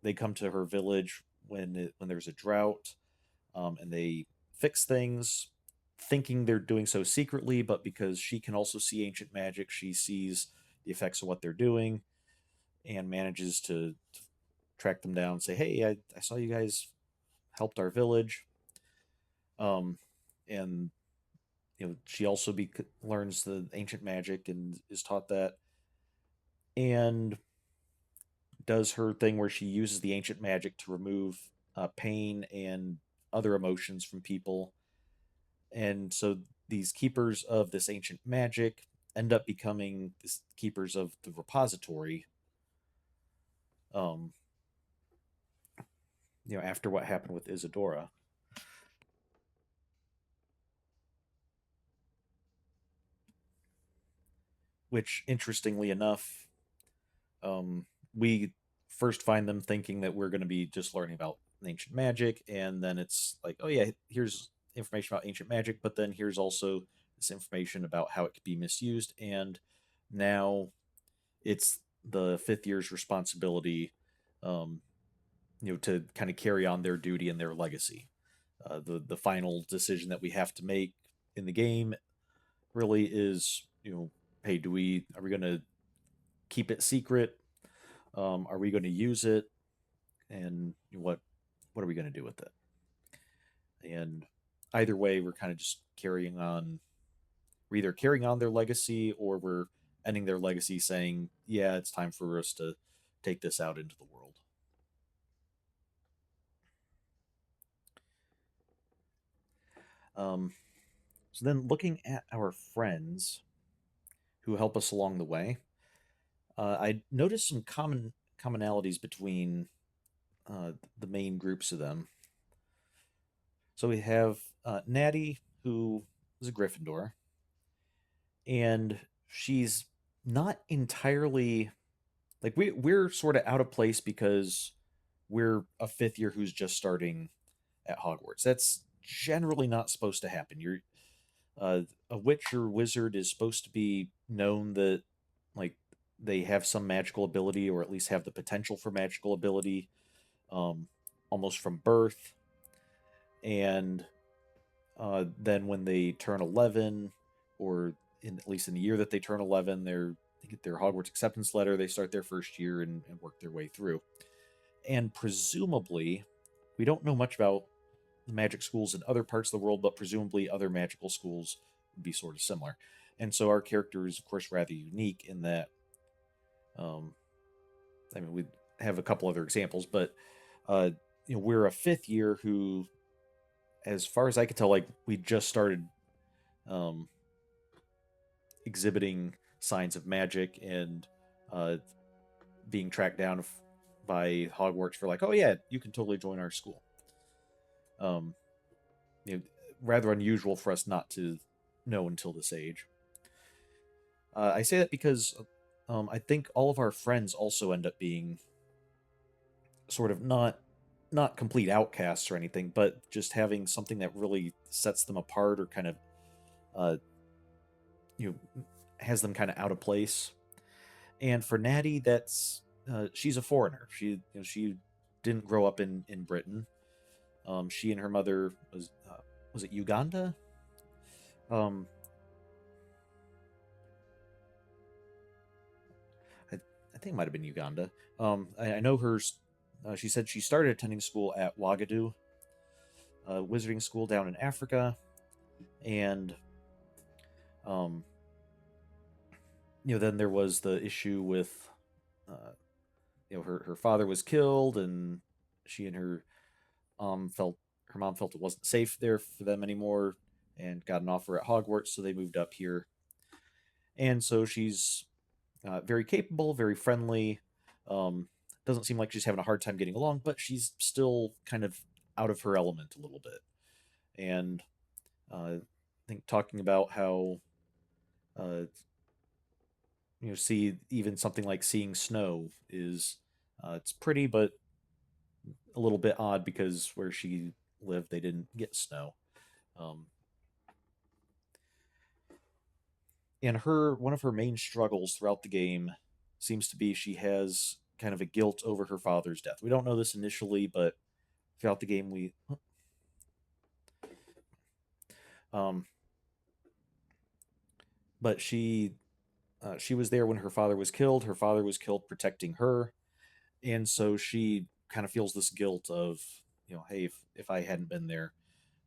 they come to her village when there's a drought, and they fix things, thinking they're doing so secretly, but because she can also see ancient magic, she sees the effects of what they're doing and manages to track them down and say, hey, I saw you guys helped our village. Um, and she also learns the ancient magic and is taught that, and does her thing where she uses the ancient magic to remove pain and other emotions from people. And so these keepers of this ancient magic end up becoming this keepers of the repository. Um, after what happened with Isadora. Which, interestingly enough, we first find them thinking that we're going to be just learning about ancient magic, and then it's like, oh yeah, here's information about ancient magic, but then here's also this information about how it could be misused, and now it's the fifth year's responsibility, um, to kind of carry on their duty and their legacy. The final decision that we have to make in the game really is, hey, are we going to keep it secret? Are we going to use it? And what are we going to do with it? And either way, we're kind of just carrying on. We're either carrying on their legacy or we're ending their legacy, saying, "Yeah, it's time for us to take this out into the world." So then, looking at our friends who help us along the way, I noticed some commonalities between the main groups of them. So we have Natty, who is a Gryffindor, and she's not entirely like we're sort of out of place because we're a fifth year who's just starting at Hogwarts. That's generally not supposed to happen. You're a witch or wizard is supposed to be known that like they have some magical ability or at least have the potential for magical ability, almost from birth. And then when they turn 11, or at least in the year that they turn 11, they get their Hogwarts acceptance letter. They start their first year and work their way through. And presumably, we don't know much about the magic schools in other parts of the world, but presumably other magical schools would be sort of similar. And so our character is, of course, rather unique in that. I mean, we have a couple other examples, but we're a fifth year who, as far as I could tell, like we just started exhibiting signs of magic and being tracked down by Hogwarts for like, oh yeah, you can totally join our school. Um, rather unusual for us not to know until this age. I say that because I think all of our friends also end up being sort of not complete outcasts or anything, but just having something that really sets them apart or kind of uh, has them kind of out of place. And for Natty, that's she's a foreigner. She didn't grow up in Britain. She and her mother was it Uganda? Um, I think it might have been Uganda. I know hers. She said she started attending school at Wagadu, wizarding school down in Africa, and then there was the issue with, her father was killed, and she and her mom felt it wasn't safe there for them anymore, and got an offer at Hogwarts, so they moved up here. And so she's very capable, very friendly. Doesn't seem like she's having a hard time getting along, but she's still kind of out of her element a little bit. And I think talking about how, see even something like seeing snow is it's pretty, but a little bit odd because where she lived, they didn't get snow. And one of her main struggles throughout the game seems to be she has kind of a guilt over her father's death. We don't know this initially, but throughout the game um but she was there when her father was killed. Her father was killed protecting her, and so she kind of feels this guilt of, hey, if I hadn't been there,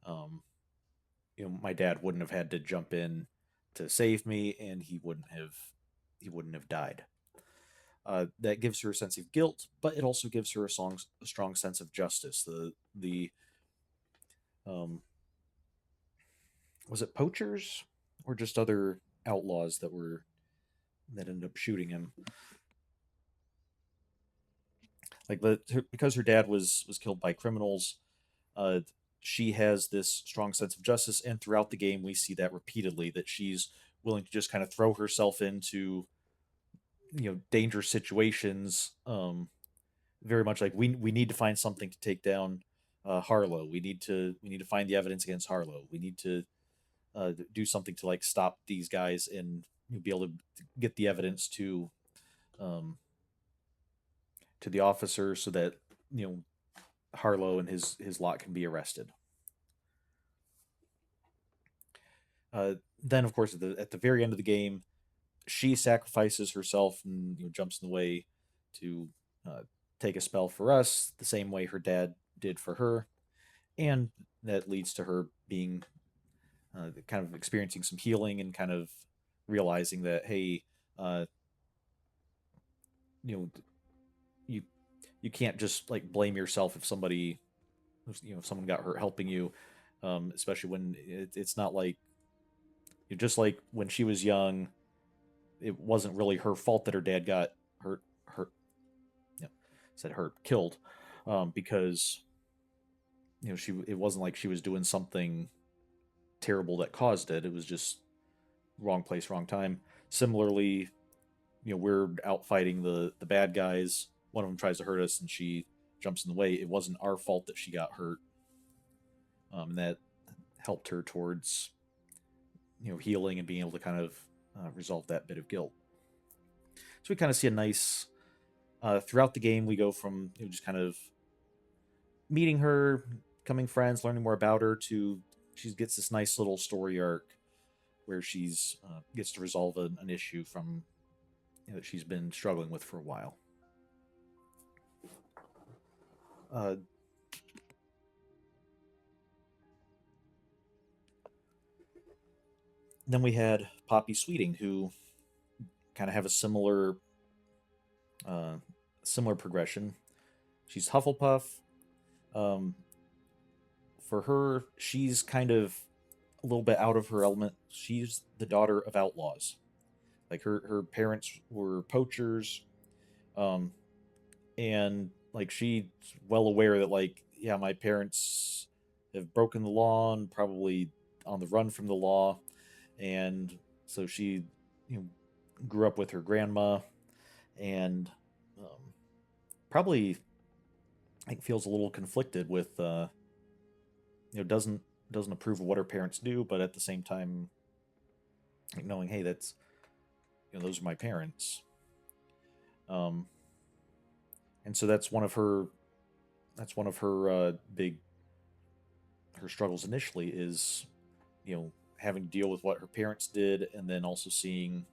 um my dad wouldn't have had to jump in to save me, and he wouldn't have died. That gives her a sense of guilt, but it also gives her a strong sense of justice. The um, was it poachers or just other outlaws that ended up shooting him? Like because her dad was killed by criminals, uh, she has this strong sense of justice, and throughout the game we see that repeatedly, that she's willing to just kind of throw herself into dangerous situations, very much like we need to find something to take down Harlow. We need to find the evidence against Harlow. We need to do something to like stop these guys and be able to get the evidence um, to the officer so that you know Harlow and his lot can be arrested. Then, of course, at the very end of the game, she sacrifices herself and jumps in the way to uh, take a spell for us, the same way her dad did for her, and that leads to her being kind of experiencing some healing and kind of realizing that hey, uh, you know, you you can't just like blame yourself if somebody if someone got hurt helping you, especially when it's not like just like when she was young, it wasn't really her fault that her dad got hurt, you know, said hurt, killed, because it wasn't like she was doing something terrible that caused it. It was just wrong place, wrong time. Similarly, we're out fighting the bad guys. One of them tries to hurt us, and she jumps in the way. It wasn't our fault that she got hurt, and that helped her towards healing and being able to kind of resolve that bit of guilt. So we kind of see a nice throughout the game. We go from just kind of meeting her, becoming friends, learning more about her, to she gets this nice little story arc where she's gets to resolve an issue from that she's been struggling with for a while. Uh, then we had Poppy Sweeting, who kind of have a uh, similar progression. She's Hufflepuff. Um, for her, she's kind of a little bit out of her element. She's the daughter of outlaws. Like her parents were poachers, um, and like she's well aware that like yeah, my parents have broken the law and probably on the run from the law, and so she grew up with her grandma and probably I think feels a little conflicted with doesn't approve of what her parents do, but at the same time like, knowing hey that's those are my parents. Um, and so that's one of her big her struggles initially is having to deal with what her parents did and then also seeing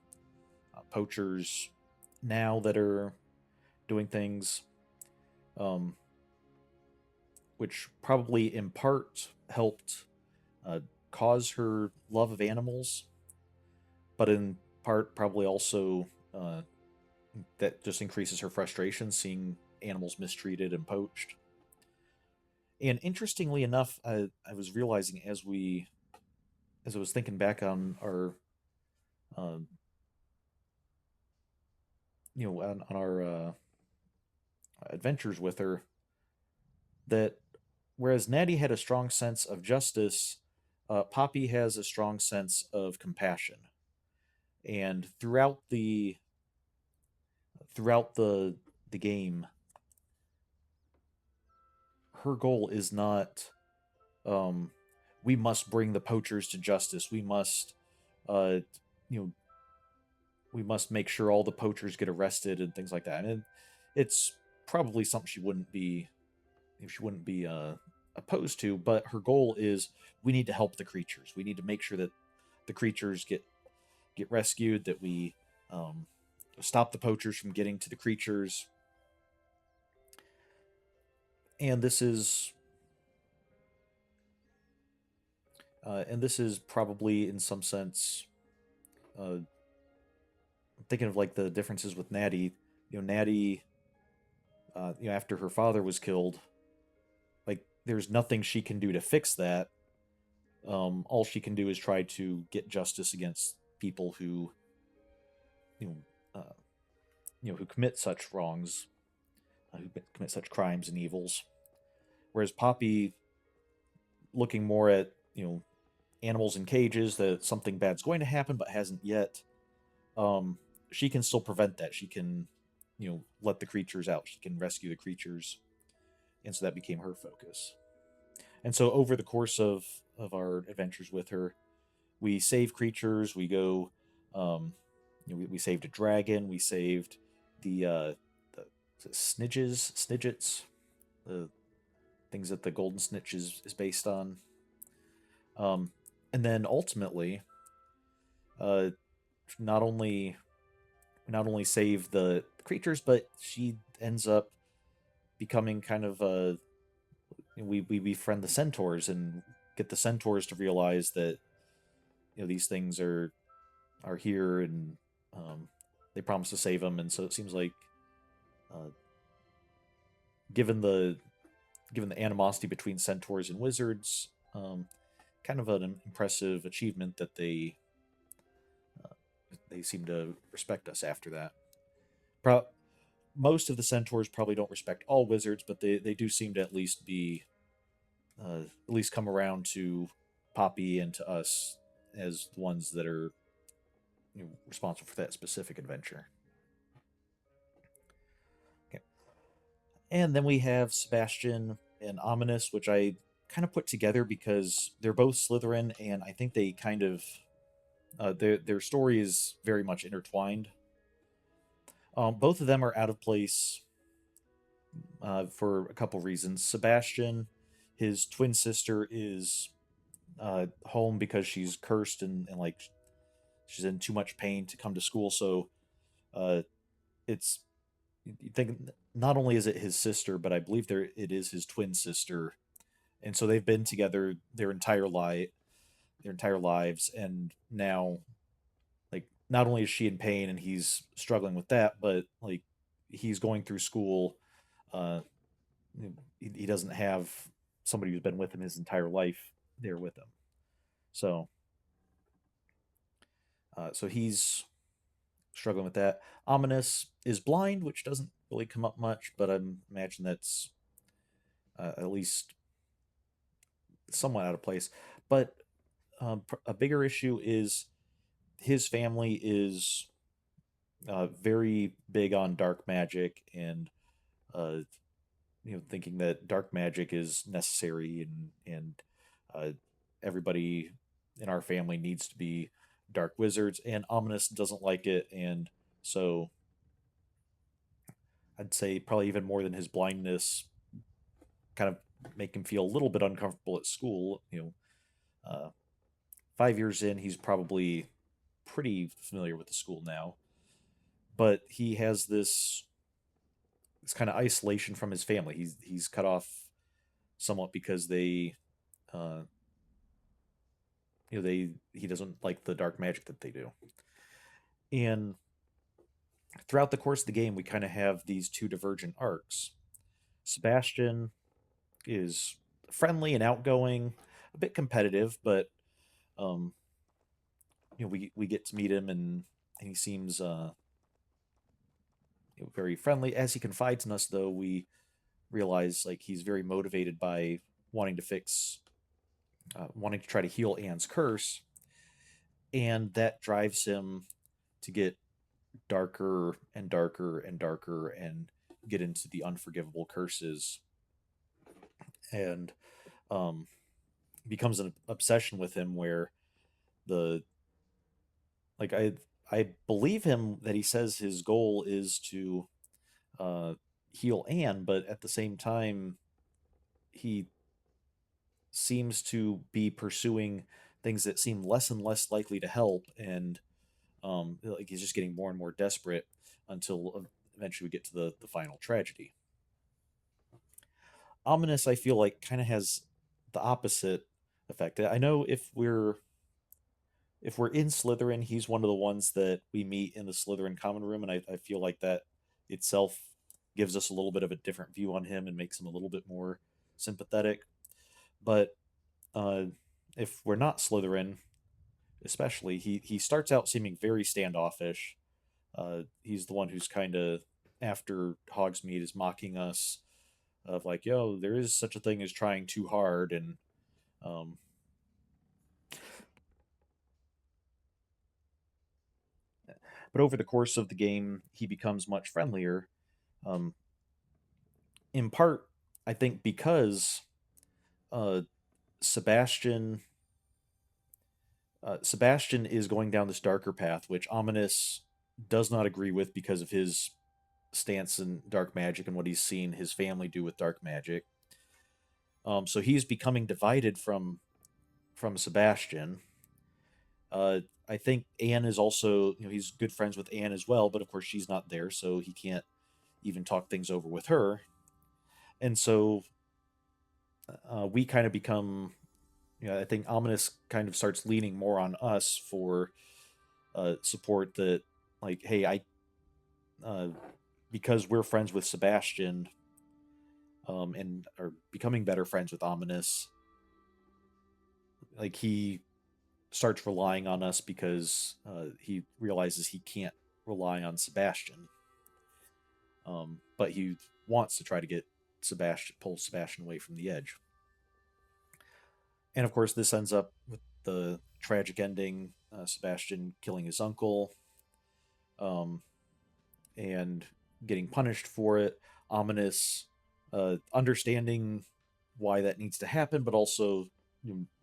poachers now that are doing things um, which probably in part helped uh, cause her love of animals, but in part probably also that just increases her frustration seeing animals mistreated and poached. And interestingly enough, I was realizing as I was thinking back on our, uh, on our adventures with her, that whereas Natty had a strong sense of justice, Poppy has a strong sense of compassion. And throughout the game, her goal is not um, we must bring the poachers to justice. Uh, you know, we must make sure all the poachers get arrested and things like that. And it's probably something she wouldn't be opposed to. But her goal is we need to help the creatures. We need to make sure that the creatures get rescued. That we stop the poachers from getting to the creatures. And this is probably in some sense uh, thinking of like the differences with Natty. Natty, after her father was killed, like there's nothing she can do to fix that. All she can do is try to get justice against people who, you know, who commit such wrongs, who commit such crimes and evils. Whereas Poppy, looking more at animals in cages, that something bad's going to happen but hasn't yet. She can still prevent that. She can let the creatures out. She can rescue the creatures, and so that became her focus. And so over the course of our adventures with her, we save creatures. We go, we saved a dragon. We saved the snidgets, the things that the golden snitch is based on. And then ultimately, uh, not only save the creatures, but she ends up becoming kind of we befriend the centaurs and get the centaurs to realize that these things are here, and they promise to save them. And so it seems like, uh, given the animosity between centaurs and wizards, kind of an impressive achievement that they seem to respect us after that. Most of the centaurs probably don't respect all wizards, but they do seem to at least come around to Poppy and to us as the ones that are responsible for that specific adventure. Okay. And then we have Sebastian and Ominous, which I kind of put together because they're both Slytherin, and I think they kind of their story is very much intertwined. Both of them are out of place for a couple reasons. Sebastian, his twin sister, is home because she's cursed, and like she's in too much pain to come to school. So it's you think not only is it his sister, but I believe it is his twin sister, and so they've been together their entire lives, and now, like, not only is she in pain and he's struggling with that, but like he's going through school. Uh, he doesn't have somebody who's been with him his entire life there with him, so he's struggling with that. Ominous is blind, which doesn't really come up much, but I imagine that's at least somewhat out of place. But a bigger issue is his family is very big on dark magic, and uh, thinking that dark magic is necessary, and everybody in our family needs to be dark wizards, and Ominous doesn't like it, and so I'd say probably even more than his blindness, kind of make him feel a little bit uncomfortable at school. 5 years in, he's probably pretty familiar with the school now, but he has this kind of isolation from his family. He's cut off somewhat because they, uh, he doesn't like the dark magic that they do. And throughout the course of the game, we kind of have these two divergent arcs. Sebastian is friendly and outgoing, a bit competitive, but um, we get to meet him, and he seems very friendly. As he confides in us, though, we realize like he's very motivated by wanting to try to heal Anne's curse, and that drives him to get darker and darker and darker and get into the unforgivable curses, and becomes an obsession with him where the like I believe him that he says his goal is to heal Anne, but at the same time he seems to be pursuing things that seem less and less likely to help, and like he's just getting more and more desperate until eventually we get to the final tragedy. Ominous, I feel like, kind of has the opposite effect. I know if we're in Slytherin, he's one of the ones that we meet in the Slytherin common room, and I feel like that itself gives us a little bit of a different view on him and makes him a little bit more sympathetic. But if we're not Slytherin, especially, he starts out seeming very standoffish. He's the one who's kind of, after Hogsmeade, is mocking us of like, yo, there is such a thing as trying too hard, and um, but over the course of the game, he becomes much friendlier. Um, in part, I think because uh, Sebastian Sebastian is going down this darker path, which Ominous does not agree with because of his stance in dark magic and what he's seen his family do with dark magic. So he's becoming divided from Sebastian. Uh, I think Anne is also, he's good friends with Anne as well, but of course she's not there, so he can't even talk things over with her. And so we kind of become, I think Ominous kind of starts leaning more on us for support that, like, hey, uh, because we're friends with Sebastian, and are becoming better friends with Ominous, like he starts relying on us because he realizes he can't rely on Sebastian. But he wants to try to get pull Sebastian away from the edge. And of course, this ends up with the tragic ending: Sebastian killing his uncle, um, and getting punished for it. Ominous, understanding why that needs to happen, but also,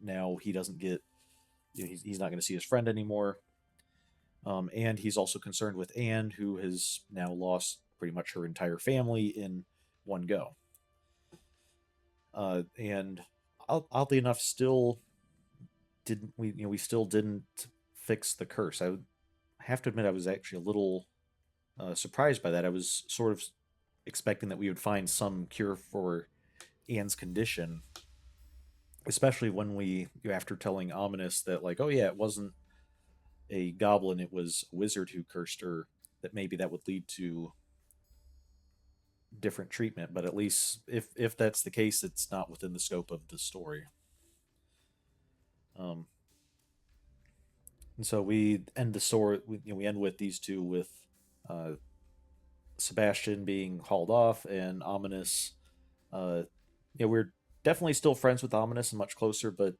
now he doesn't get, he's not going to see his friend anymore. And he's also concerned with Anne, who has now lost pretty much her entire family in one go. And oddly enough, still didn't we still didn't fix the curse. I have to admit, I was actually a little surprised by that. I was sort of expecting that we would find some cure for Anne's condition, especially when after telling Ominous that, like, oh yeah, it wasn't a goblin, it was a wizard who cursed her, that maybe that would lead to different treatment. But at least if that's the case, it's not within the scope of the story. Um, and so we end the story. We end with these two, with uh, Sebastian being hauled off, and Ominous. We're definitely still friends with Ominous and much closer, but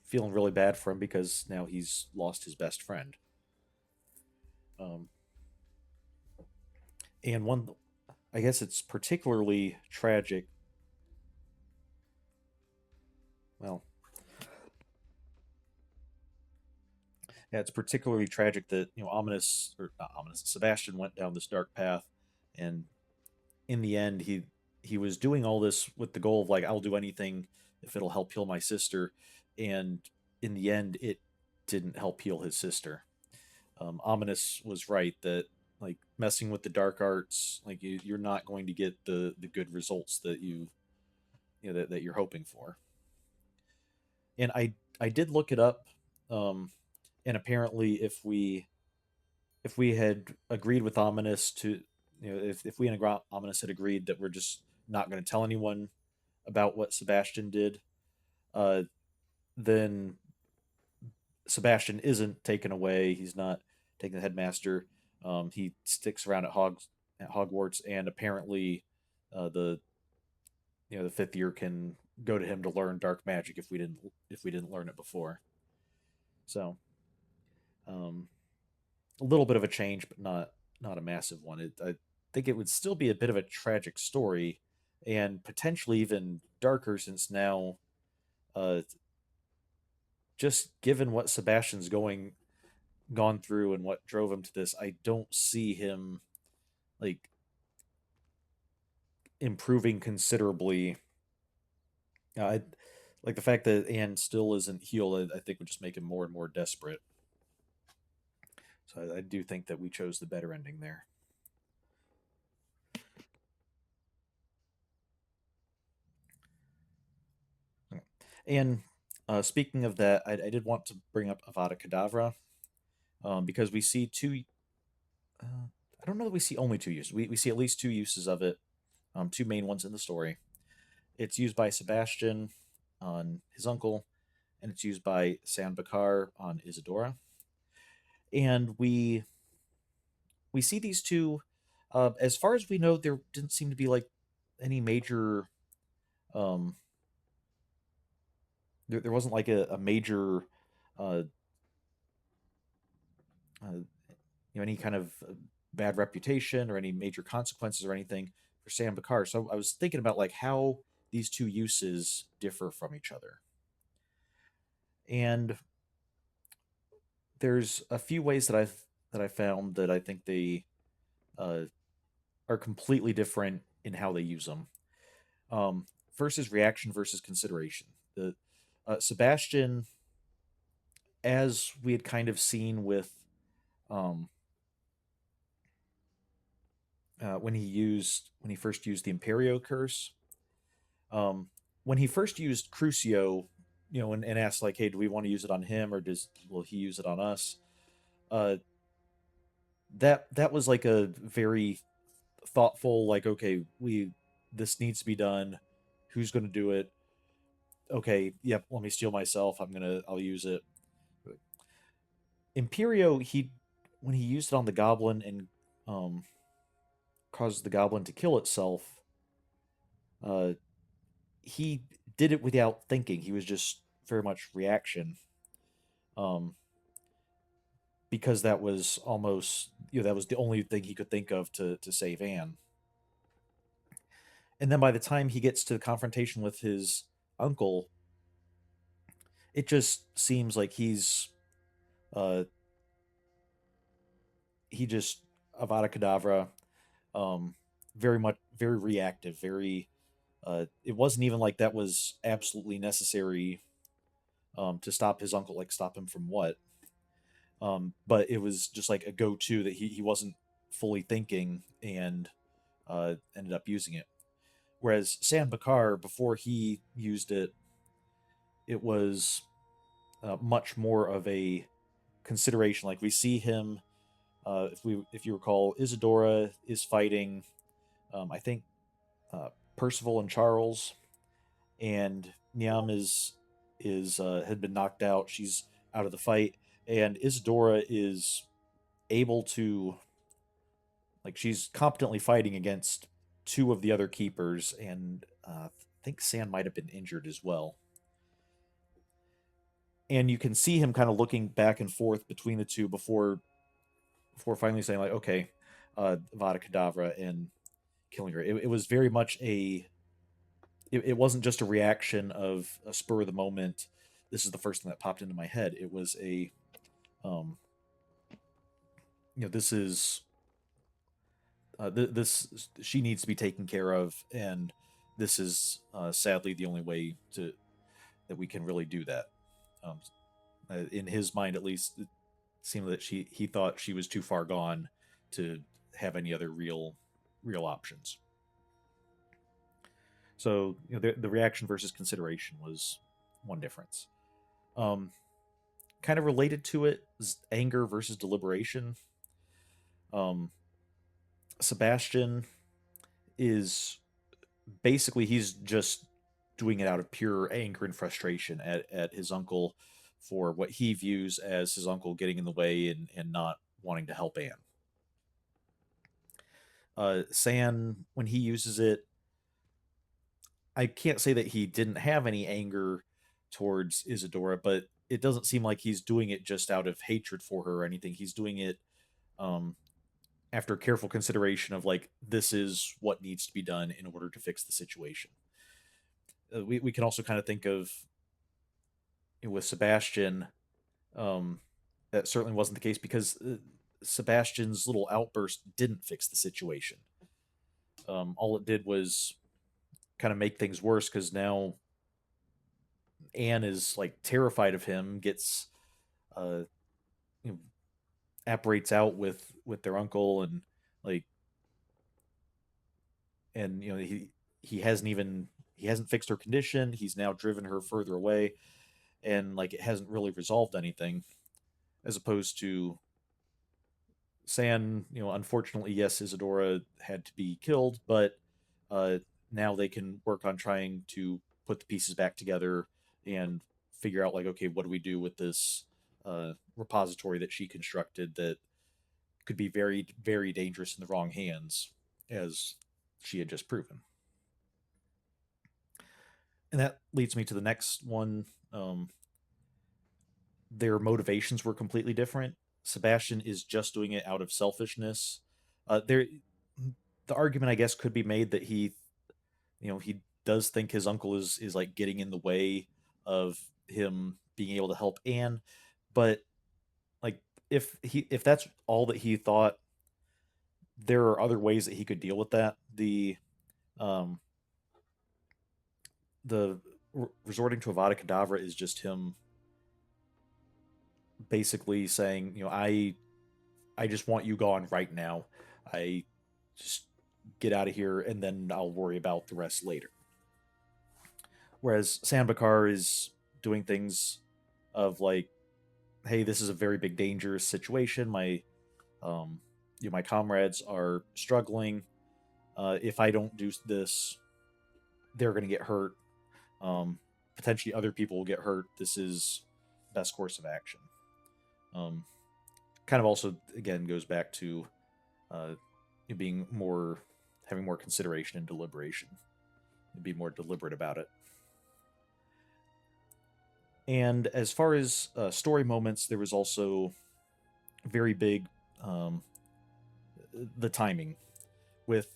feeling really bad for him because now he's lost his best friend. Um, and one, I guess it's particularly tragic. Well, yeah, it's particularly tragic that, Ominous, or not Ominous, Sebastian went down this dark path, and in the end, he was doing all this with the goal of, like, I'll do anything if it'll help heal my sister, and in the end, it didn't help heal his sister. Ominous was right that, like, messing with the dark arts, like, you're not going to get the good results that that you're hoping for. And I did look it up, um, and apparently, if we had agreed with Ominous to, if we and Ominous had agreed that we're just not going to tell anyone about what Sebastian did, uh, then Sebastian isn't taken away. He's not taking the headmaster. He sticks around at Hogwarts, and apparently, the the fifth year can go to him to learn dark magic if we didn't learn it before. So, um, a little bit of a change, but not a massive one. I think it would still be a bit of a tragic story, and potentially even darker, since now, uh, just given what Sebastian's gone through and what drove him to this, I don't see him, like, improving considerably. I like the fact that Anne still isn't healed. I think would just make him more and more desperate. So I do think that we chose the better ending there. And speaking of that, I did want to bring up Avada Kedavra, because we see two. I don't know that we see only two uses. We see at least two uses of it, two main ones in the story. It's used by Sebastian on his uncle, and it's used by San Bakar on Isadora. And we see these two. As far as we know, there didn't seem to be, like, any major. Um, there wasn't, like, a major uh, uh, any kind of bad reputation or any major consequences or anything for Sam Bakar. So I was thinking about like how these two uses differ from each other. And there's a few ways that I found that I think they uh, are completely different in how they use them. First is reaction versus consideration. The Sebastian, as we had kind of seen with um, when he first used the Imperio curse, um, when he first used Crucio, and asked like, "Hey, do we want to use it on him, or does will he use it on us?" Uh, that was like a very thoughtful, like, okay, we this needs to be done. Who's going to do it? Okay, yep. Let me steal myself. I'll use it. Imperio, he when he used it on the goblin and um, caused the goblin to kill itself, uh, he did it without thinking. He was just very much reaction. Um, because that was almost that was the only thing he could think of to save Anne. And then by the time he gets to the confrontation with his uncle, it just seems like uh he just Avada Kedavra, um very reactive, very it wasn't even like that was absolutely necessary to stop his uncle, like stop him from what? But it was just like a go-to that he wasn't fully thinking and ended up using it. Whereas Sam Bakar, before he used it, it was much more of a consideration. Like we see him, if you recall, Isadora is fighting, I think, Percival and Charles, and Niam is had been knocked out. She's out of the fight, and Isadora is able to, like, she's competently fighting against two of the other keepers, and I think Sam might have been injured as well. And you can see him kind of looking back and forth between the two before finally saying like, okay, Vada Kedavra, and killing her. It was very much it wasn't just a reaction of a spur of the moment. This is the first thing that popped into my head. It was a um, this is this she needs to be taken care of, and this is sadly the only way to that we can really do that. Um, in his mind, at least, it seemed that he thought she was too far gone to have any other real options. So the reaction versus consideration was one difference. Um, Kind of related to it is anger versus deliberation. Um, Sebastian is basically he's just doing it out of pure anger and frustration at his uncle for what he views as his uncle getting in the way and not wanting to help Anne. San, when he uses it, I can't say that he didn't have any anger towards Isadora, but it doesn't seem like he's doing it just out of hatred for her or anything. He's doing it um, after careful consideration of like, this is what needs to be done in order to fix the situation. We can also kind of think of with Sebastian, um, that certainly wasn't the case because Sebastian's little outburst didn't fix the situation. All it did was kind of make things worse because now Anne is like terrified of him, gets uh, you know, apparates out with their uncle, and like, and he hasn't fixed her condition. He's now driven her further away, and like it hasn't really resolved anything. As opposed to San, unfortunately, yes, Isadora had to be killed, but uh, now they can work on trying to put the pieces back together and figure out, like, okay, what do we do with this repository that she constructed that could be very, very dangerous in the wrong hands, as she had just proven. And that leads me to the next one. Their motivations were completely different. Sebastian is just doing it out of selfishness. There, the argument I guess could be made that he does think his uncle is like getting in the way of him being able to help Anne, but like if that's all that he thought, there are other ways that he could deal with that. Um the resorting to Avada Kedavra is just him basically saying, I just want you gone right now. I just get out of here, and then I'll worry about the rest later. Whereas Sandbakar is doing things of like, hey, this is a very big dangerous situation. My comrades are struggling. If I don't do this, they're going to get hurt. Potentially, other people will get hurt. This is best course of action. Um, Kind of also again goes back to uh, being more having more consideration and deliberation, and be more deliberate about it. And as far as story moments, there was also very big um, the timing with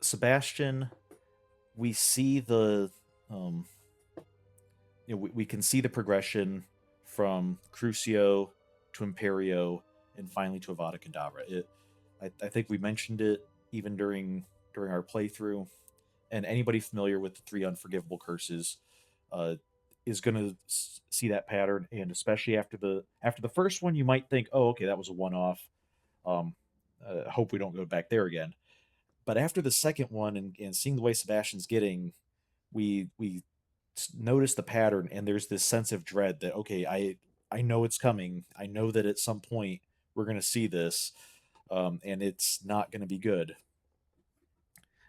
Sebastian. We see the um, we can see the progression from Crucio to Imperio and finally to Avada Kedavra. I think we mentioned it even during our playthrough, and anybody familiar with the three unforgivable curses uh, is going to see that pattern. And especially after the first one, you might think, oh, okay, that was a one-off. Um, hope we don't go back there again. But after the second one and seeing the way Sebastian's getting, we notice the pattern, and there's this sense of dread that okay, I know it's coming. I know that at some point we're going to see this, and it's not going to be good.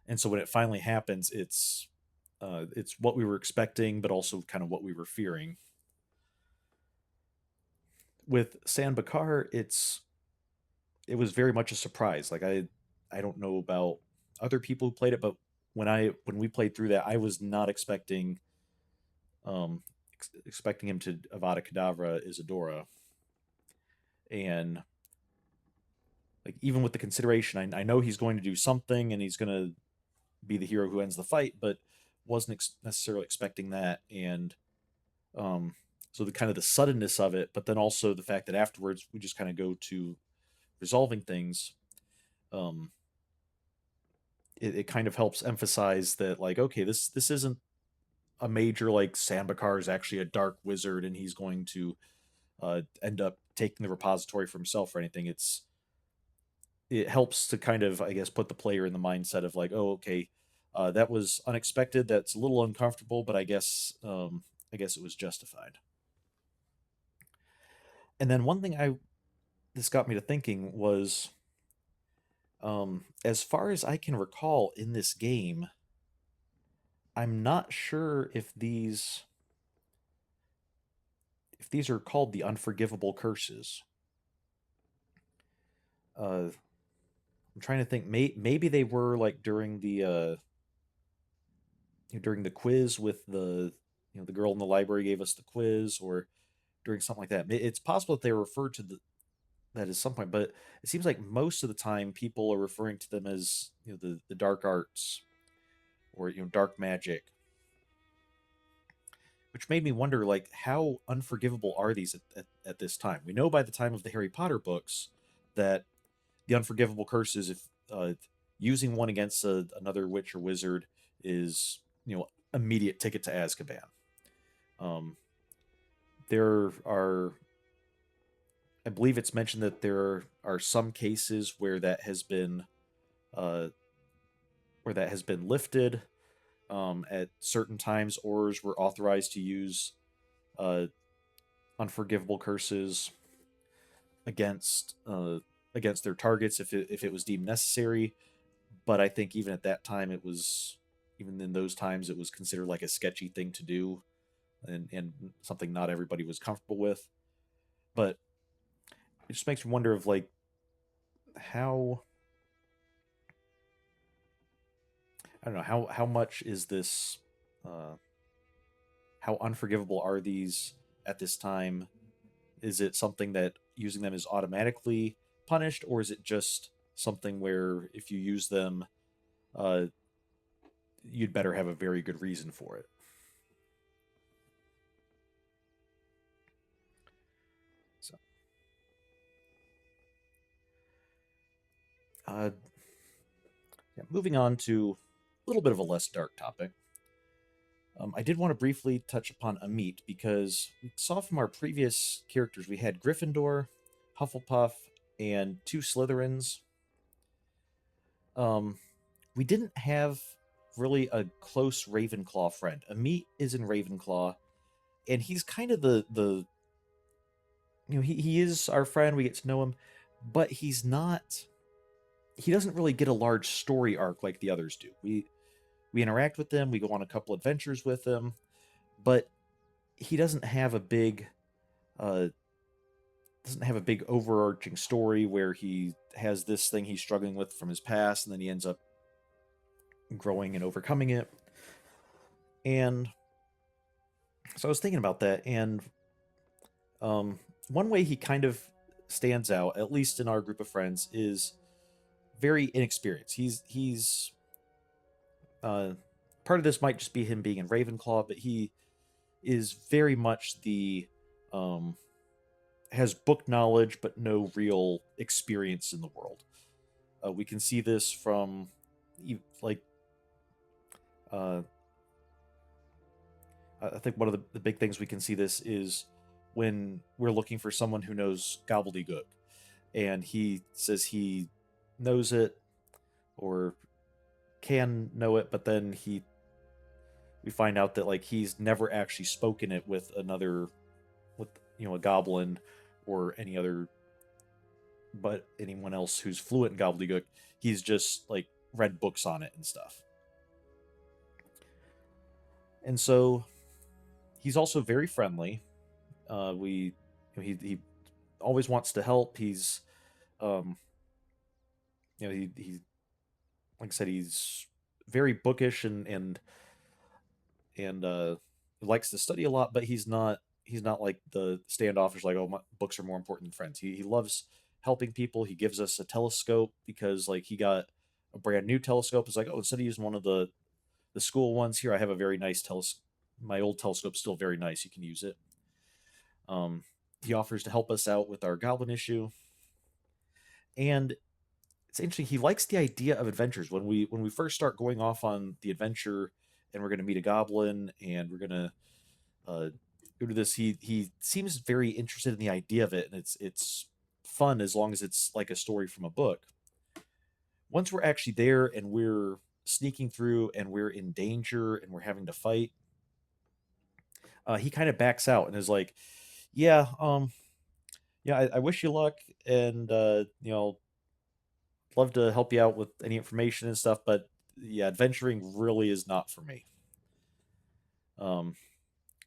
And so when it finally happens, it's what we were expecting, but also kind of what we were fearing. With San Bakar, it was very much a surprise. Like I don't know about other people who played it, but when we played through that, I was not um expecting him to Avada Kedavra Isadora, and like even with the consideration, I know he's going to do something and he's going to be the hero who ends the fight, but wasn't necessarily expecting that. And um, so the kind of the suddenness of it, but then also the fact that afterwards we just kind of go to resolving things. Um, it kind of helps emphasize that like okay, this isn't a major like Sandbakar is actually a dark wizard and he's going to end up taking the repository for himself or anything. It helps to kind of I guess put the player in the mindset of like oh okay, that was unexpected, that's a little uncomfortable, but I guess it was justified. And then one thing I this got me to thinking was as far as I can recall in this game, I'm not sure if these are called the unforgivable curses. I'm trying to think. Maybe they were like during the quiz with the girl in the library gave us the quiz, or during something like that. It's possible that they were referred to that at some point, but it seems like most of the time people are referring to them as the dark arts or dark magic, which made me wonder like how unforgivable are these at this time. We know by the time of the Harry Potter books that the unforgivable curses, if using one against another witch or wizard, is immediate ticket to Azkaban. Um, there are, I believe it's mentioned that there are some cases uh, where that has been lifted. At certain times, Aurors were authorized to use uh, unforgivable curses against against their targets if it was deemed necessary. But I think even at that time, even in those times it was considered like a sketchy thing to do, and something not everybody was comfortable with. But it just makes me wonder of like how I don't know how much is this uh, how unforgivable are these at this time? Is it something that using them is automatically punished, or is it just something where if you use them, uh, you'd better have a very good reason for it? So, uh, yeah, moving on to a little bit of a less dark topic. I did want to briefly touch upon Amit because we saw from our previous characters we had Gryffindor, Hufflepuff, and two Slytherins. Um, we didn't have really a close Ravenclaw friend. Amit is in Ravenclaw, and he's kind of the he is our friend. We get to know him, but he's not. He doesn't really get a large story arc like the others do. We interact with them. We go on a couple adventures with them, but he uh, doesn't have a big overarching story where he has this thing he's struggling with from his past, and then he ends up growing and overcoming it. And so I was thinking about that, and one way he kind of stands out, at least in our group of friends, is very inexperienced. He's part of this might just be him being in Ravenclaw, but he is very much the has book knowledge but no real experience in the world. We can see this from like uh, I think one of the big things we can see this is when we're looking for someone who knows gobbledygook, and he says he knows it or can know it, but then we find out that like he's never actually spoken it with a goblin or anyone else who's fluent in gobbledygook. He's just like read books on it and stuff. And so he's also very friendly. He always wants to help. He's he like I said, he's very bookish and likes to study a lot, but he's not like the standoffish like, oh, my books are more important than friends. He loves helping people. He gives us a telescope because like he got a brand new telescope. It's like, oh, instead of using one of the school ones, here I have a very nice telescope. My old telescope's still very nice. You can use it. He offers to help us out with our goblin issue, and it's interesting. He likes the idea of adventures. When we first start going off on the adventure, and we're going to meet a goblin, and we're going to go to this. He seems very interested in the idea of it, and it's fun as long as it's like a story from a book. Once we're actually there and we're sneaking through and we're in danger and we're having to fight, he kind of backs out and is like, "Yeah, yeah, I wish you luck, and love to help you out with any information and stuff, but yeah, adventuring really is not for me." Um,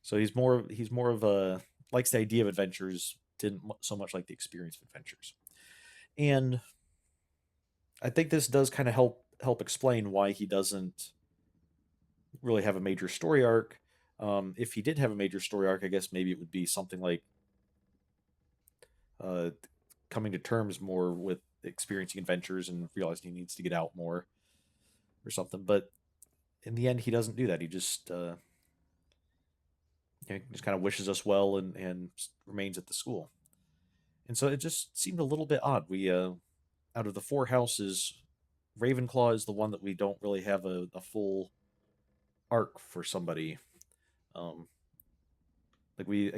so he's more of a likes the idea of adventures, didn't so much like the experience of adventures. And I think this does kind of help explain why he doesn't really have a major story arc. If he did have a major story arc, I guess maybe it would be something like uh, coming to terms more with experiencing adventures and realizing he needs to get out more or something. But in the end, he doesn't do that. He just kind of wishes us well and remains at the school. And so it just seemed a little bit odd. We out of the four houses, Ravenclaw is the one that we don't really have a full arc for somebody. Um, like we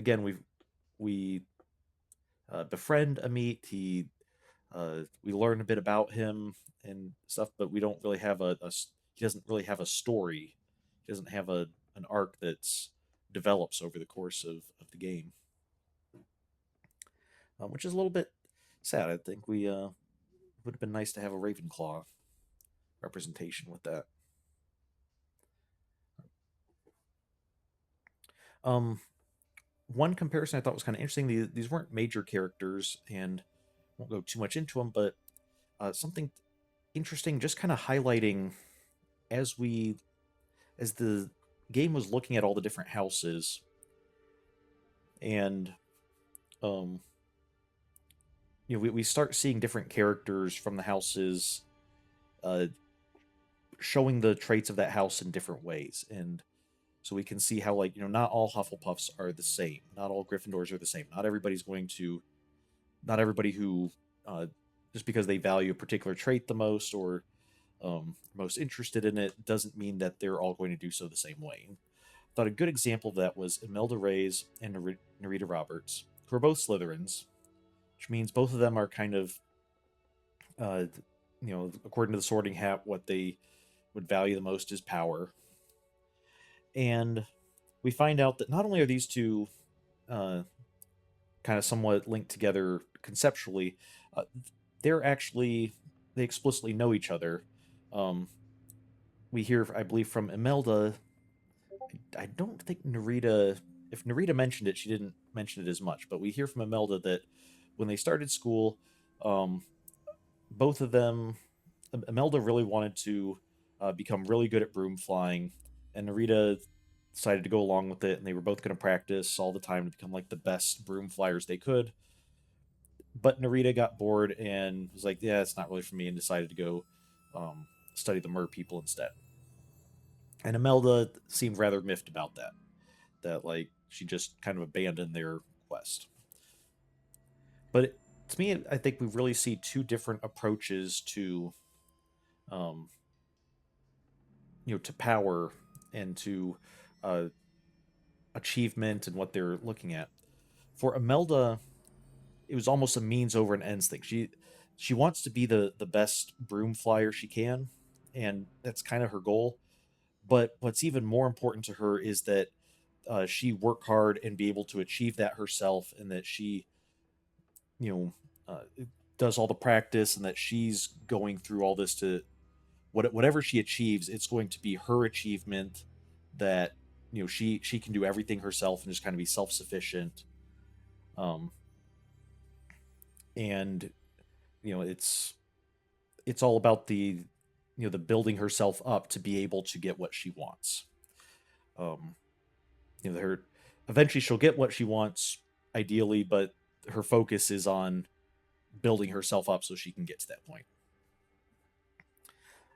befriend Amit. We learn a bit about him and stuff, but we don't really have he doesn't really have a story. He doesn't have an arc that's develops over the course of the game, which is a little bit sad. I think we would have been nice to have a Ravenclaw representation with that. Um, One comparison I thought was kind of interesting. These weren't major characters, and won't go too much into them, but something interesting, just kind of highlighting as the game was looking at all the different houses, and um, we start seeing different characters from the houses uh, showing the traits of that house in different ways. And so we can see how, like, not all Hufflepuffs are the same. Not all Gryffindors are the same. Not everybody who, just because they value a particular trait the most or most interested in it, doesn't mean that they're all going to do so the same way. I thought a good example of that was Imelda Reyes and Narita Roberts, who are both Slytherins, which means both of them are kind of, uh, according to the Sorting Hat, what they would value the most is power. And we find out that not only are these two uh, kind of somewhat linked together conceptually, uh, they explicitly know each other. Um, we hear, I believe, from Imelda. I don't think Narita. If Narita mentioned it, she didn't mention it as much. But we hear from Imelda that when they started school, um, both of them, Imelda really wanted to become really good at broom flying, and Narita decided to go along with it, and they were both going to practice all the time to become like the best broom flyers they could. But Narita got bored and was like, "Yeah, it's not really for me," and decided to go study the Mer people instead. And Imelda seemed rather miffed about that. That like she just kind of abandoned their quest. But to me, I think we really see two different approaches to, um, to power and to uh, achievement and what they're looking at. For Imelda, it was almost a means over an ends thing. She wants to be the best broom flyer she can, and that's kind of her goal. But what's even more important to her is that she work hard and be able to achieve that herself, and that she, you know, does all the practice, and that she's going through all this to whatever she achieves, it's going to be her achievement. That she can do everything herself and just kind of be self sufficient. Um, and it's all about the building herself up to be able to get what she wants. Um, her eventually she'll get what she wants ideally, but her focus is on building herself up so she can get to that point.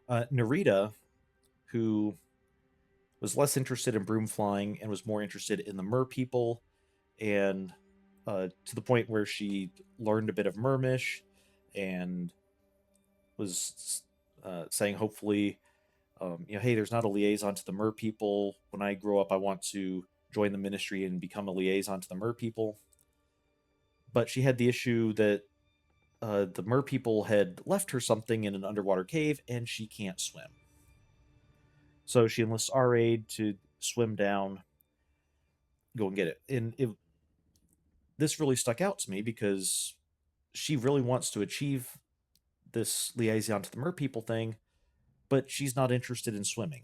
Narita, who was less interested in broom flying and was more interested in the mer people, and to the point where she learned a bit of Mermish and was saying, hopefully, hey, there's not a liaison to the Mer people. When I grow up, I want to join the ministry and become a liaison to the Mer people. But she had the issue that the Mer people had left her something in an underwater cave, and she can't swim. So she enlists our aid to swim down, go and get it. This really stuck out to me because she really wants to achieve this liaison to the Mer people thing, but she's not interested in swimming.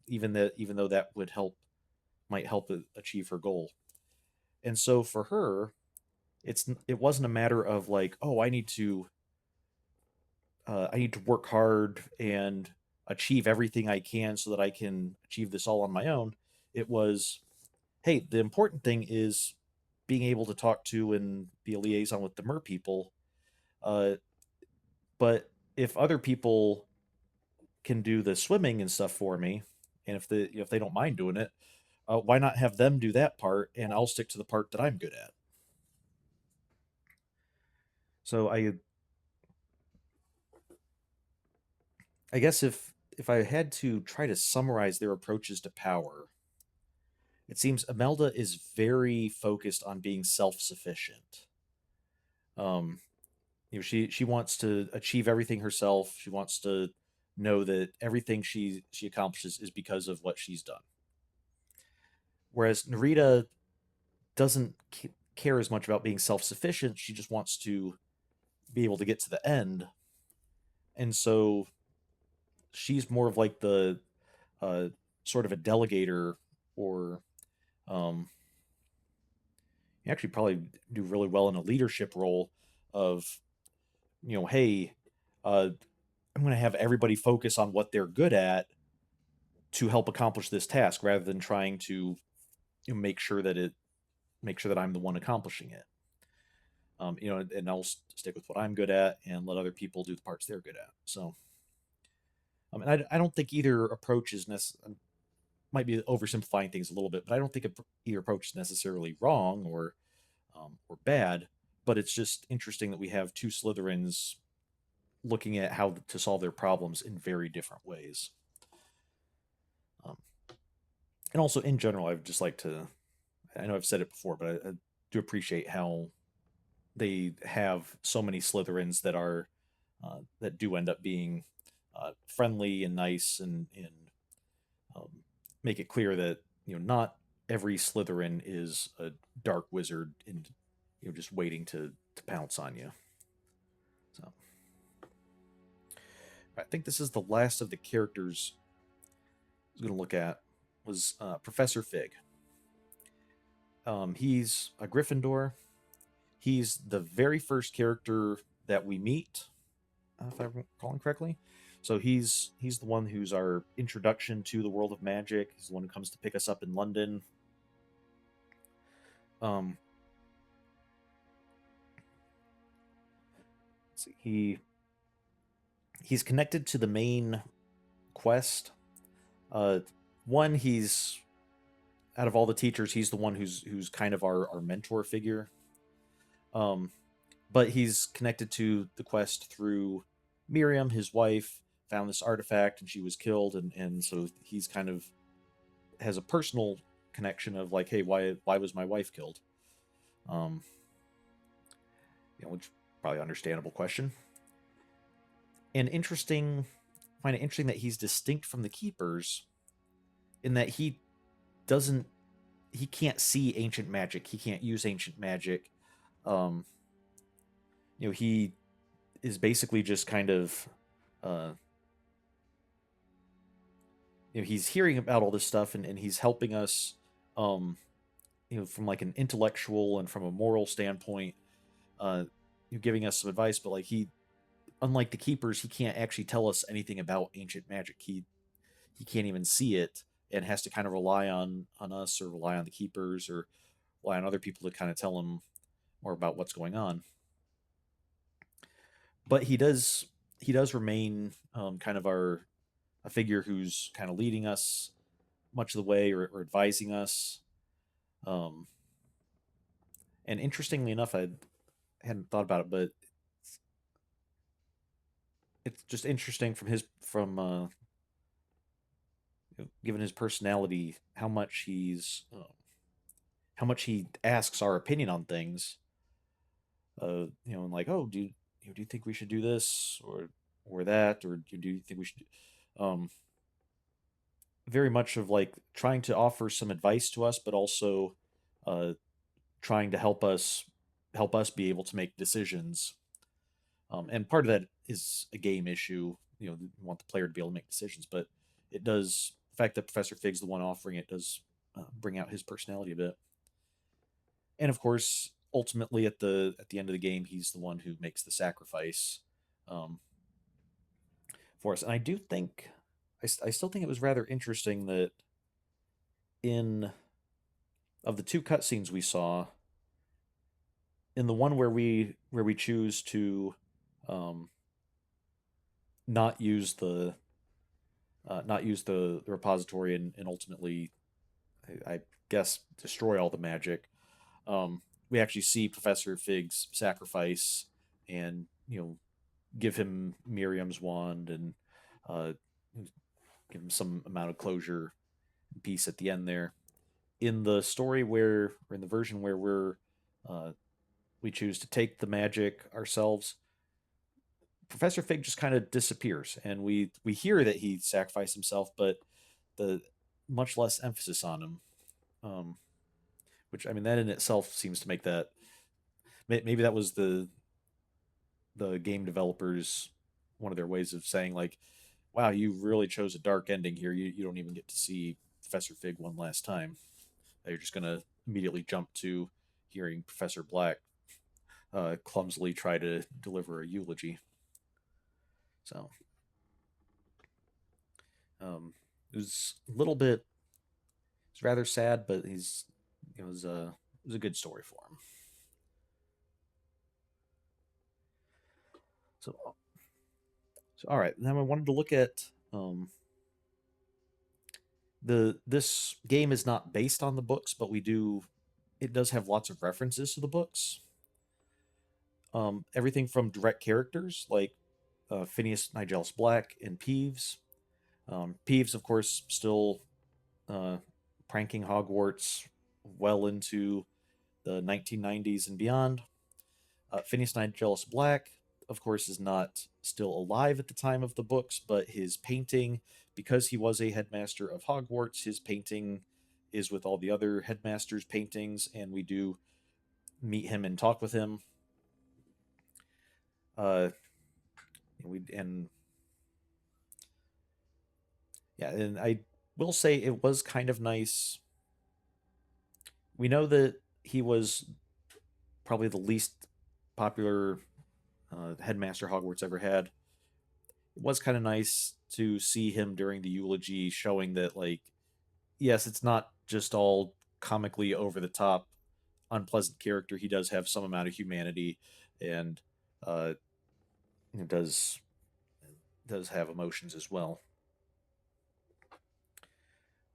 Even though that might help achieve her goal. And so for her, it wasn't a matter of like, oh, I need to work hard and achieve everything I can so that I can achieve this all on my own. It was, hey, the important thing is being able to talk to and be a liaison with the Mer people. Uh, but if other people can do the swimming and stuff for me, and if they don't mind doing it, why not have them do that part, and I'll stick to the part that I'm good at. So I guess if I had to try to summarize their approaches to power, it seems Imelda is very focused on being self-sufficient. Um, she wants to achieve everything herself. She wants to know that everything she accomplishes is because of what she's done. Whereas Narita doesn't care as much about being self-sufficient. She just wants to be able to get to the end, and so she's more of like the sort of a delegator, or um, you actually probably do really well in a leadership role of, hey, I'm going to have everybody focus on what they're good at to help accomplish this task, rather than trying to make sure that I'm the one accomplishing it. and I'll stick with what I'm good at and let other people do the parts they're good at. So, and I don't think either approach is might be oversimplifying things a little bit, but I don't think either approach is necessarily wrong or bad. But it's just interesting that we have two Slytherins looking at how to solve their problems in very different ways. Um, and also, in general, I'd just like to. I know I've said it before, but I do appreciate how they have so many Slytherins that do end up being friendly and nice and um, make it clear that not every Slytherin is a dark wizard and just waiting to pounce on you. So I think this is the last of the characters I was going to look at was Professor Fig. He's a Gryffindor. He's the very first character that we meet, if I'm recalling correctly. So he's the one who's our introduction to the world of magic. He's the one who comes to pick us up in London. Let's see, he's connected to the main quest. One, he's out of all the teachers, he's the one who's kind of our mentor figure. But he's connected to the quest through Miriam, his wife, found this artifact and she was killed, and so he's kind of has a personal connection of like, hey, why was my wife killed? Which probably understandable question. And find it interesting that he's distinct from the keepers in that he can't see ancient magic. He can't use ancient magic. He is basically just kind of he's hearing about all this stuff and he's helping us from like an intellectual and from a moral standpoint, giving us some advice, but like unlike the keepers, he can't actually tell us anything about ancient magic. He can't even see it and has to kind of rely on us or rely on the keepers or rely on other people to kind of tell him more about what's going on. But he does remain kind of a figure who's kind of leading us much of the way or advising us. And interestingly enough, I hadn't thought about it, but it's just interesting given his personality, how much he asks our opinion on things. And like, oh, do you think we should do this or that, or do you think we should? Very much of like trying to offer some advice to us, but also trying to help us be able to make decisions. And part of that is a game issue. You want the player to be able to make decisions, but it does. The fact that Professor Fig's the one offering it does bring out his personality a bit. And of course, ultimately at the end of the game, he's the one who makes the sacrifice for us. And I do think, I still think it was rather interesting that of the two cutscenes we saw, in the one where we choose to not use the repository and ultimately, I guess, destroy all the magic. We actually see Professor Fig's sacrifice and give him Miriam's wand and give him some amount of closure and peace at the end there. In the story or in the version where we choose to take the magic ourselves, Professor Fig just kind of disappears, and we hear that he sacrificed himself, but the much less emphasis on him. Which, I mean, that in itself seems to make that maybe that was the game developers, one of their ways of saying like, wow, you really chose a dark ending here. You don't even get to see Professor Fig one last time. You're just gonna immediately jump to hearing Professor Black clumsily try to deliver a eulogy. So it was a little bit, it's rather sad, but it was a good story for him. So, all right. Now I wanted to look at this game is not based on the books, but it does have lots of references to the books. Everything from direct characters like Phineas Nigellus Black and Peeves. Peeves, of course, still uh, pranking Hogwarts well into the 1990s and beyond. Phineas Nigellus Black, of course, is not still alive at the time of the books, but his painting, because he was a headmaster of Hogwarts, his painting is with all the other headmasters' paintings, and we do meet him and talk with him. Uh, and yeah, and I will say it was kind of nice. We know that he was probably the least popular headmaster Hogwarts ever had. It was kind of nice to see him during the eulogy, showing that, like, yes, it's not just all comically over the top, unpleasant character. He does have some amount of humanity, and uh, does have emotions as well.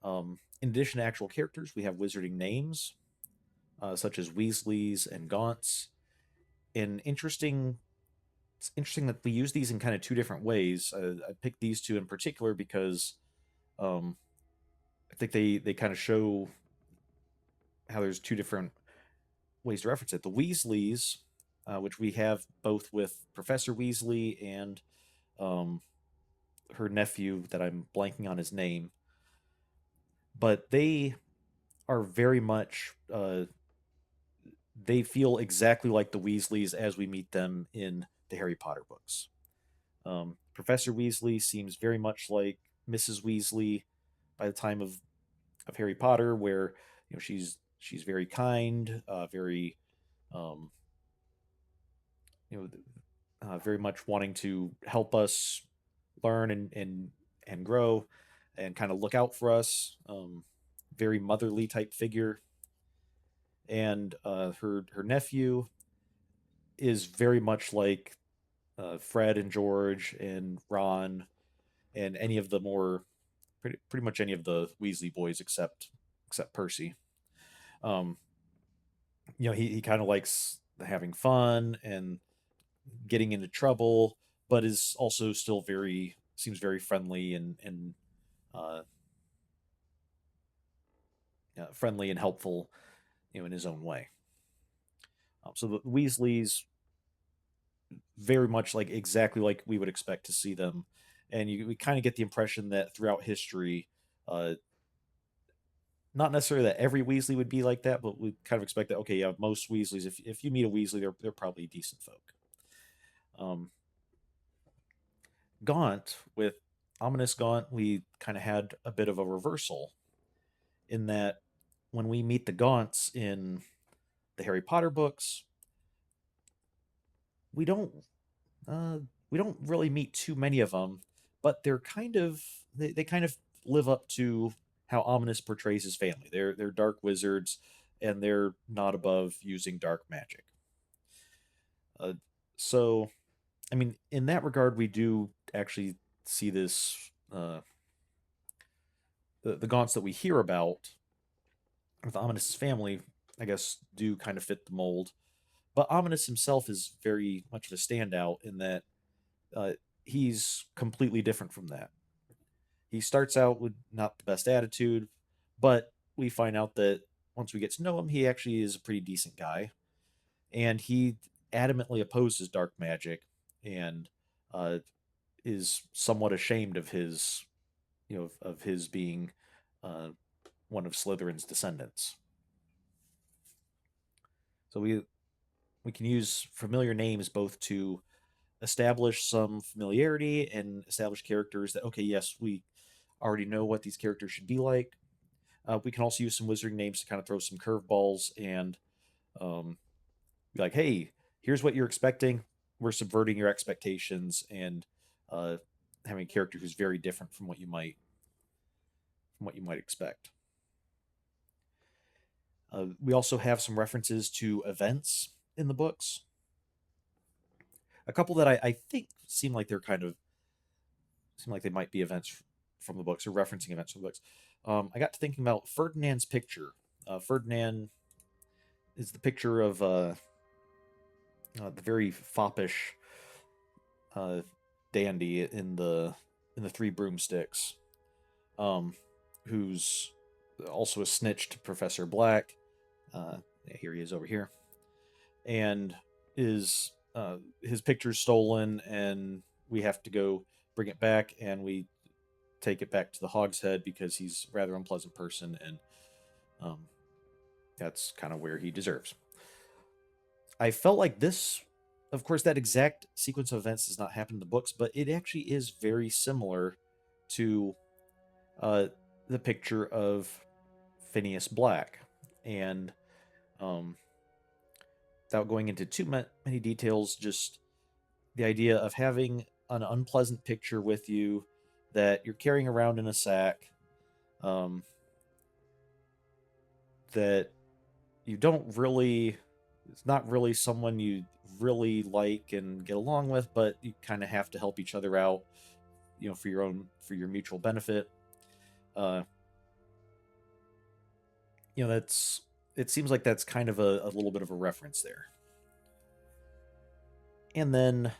In addition to actual characters, we have wizarding names, such as Weasleys and Gaunts. And it's interesting that we use these in kind of two different ways. I picked these two in particular because um, I think they kind of show how there's two different ways to reference it. The Weasleys, which we have both with Professor Weasley and um, her nephew, that I'm blanking on his name, but they are very much they feel exactly like the Weasleys as we meet them in the Harry Potter books. Professor Weasley seems very much like Mrs. Weasley by the time of Harry Potter, where she's very kind, very um, you know very much wanting to help us learn and grow, and kind of look out for us. Very motherly type figure, and her nephew is very much like Fred and George and Ron and any of the more pretty much any of the Weasley boys except Percy. Um, he kind of likes having fun and getting into trouble, but is also still very seems very friendly and uh, friendly and helpful, in his own way. So the Weasleys very much like exactly like we would expect to see them, and we kind of get the impression that throughout history, uh, not necessarily that every Weasley would be like that, but we kind of expect that, okay, yeah, most Weasleys, if you meet a Weasley, they're probably decent folk. Um, Gaunt, with Ominous Gaunt, we kind of had a bit of a reversal in that when we meet the Gaunts in the Harry Potter books, we don't uh, we don't really meet too many of them, but they kind of live up to how Ominous portrays his family. They're dark wizards, and they're not above using dark magic. Uh, so, I mean, in that regard, we do actually see this. The Gaunts that we hear about with Ominous' family, I guess, do kind of fit the mold. But Ominous himself is very much of a standout in that uh, he's completely different from that. He starts out with not the best attitude, but we find out that once we get to know him, he actually is a pretty decent guy, and he adamantly opposes dark magic and uh, is somewhat ashamed of his, of his being uh, one of Slytherin's descendants. So we can use familiar names both to establish some familiarity and establish characters that, okay, yes, we already know what these characters should be like. We can also use some wizarding names to kind of throw some curveballs and um, be like, hey, here's what you're expecting. We're subverting your expectations and uh, having a character who's very different from what you might expect. We also have some references to events in the books. a couple that I think seem like they might be events from the books or referencing events from the books. I got to thinking about Ferdinand's picture. Ferdinand is the picture of the very foppish dandy in the Three Broomsticks, who's also a snitch to Professor Black. Here he is over here, and is his picture's stolen, and we have to go bring it back, and we take it back to the Hog's Head because he's a rather unpleasant person, and that's kind of where he deserves. I felt like this, of course, that exact sequence of events does not happen in the books, but it actually is very similar to the picture of Phineas Black. And without going into too many details, just the idea of having an unpleasant picture with you that you're carrying around in a sack, that you don't really, it's not really someone you really like and get along with, but you kind of have to help each other out, for your mutual benefit. It seems like that's kind of a little bit of a reference there. And then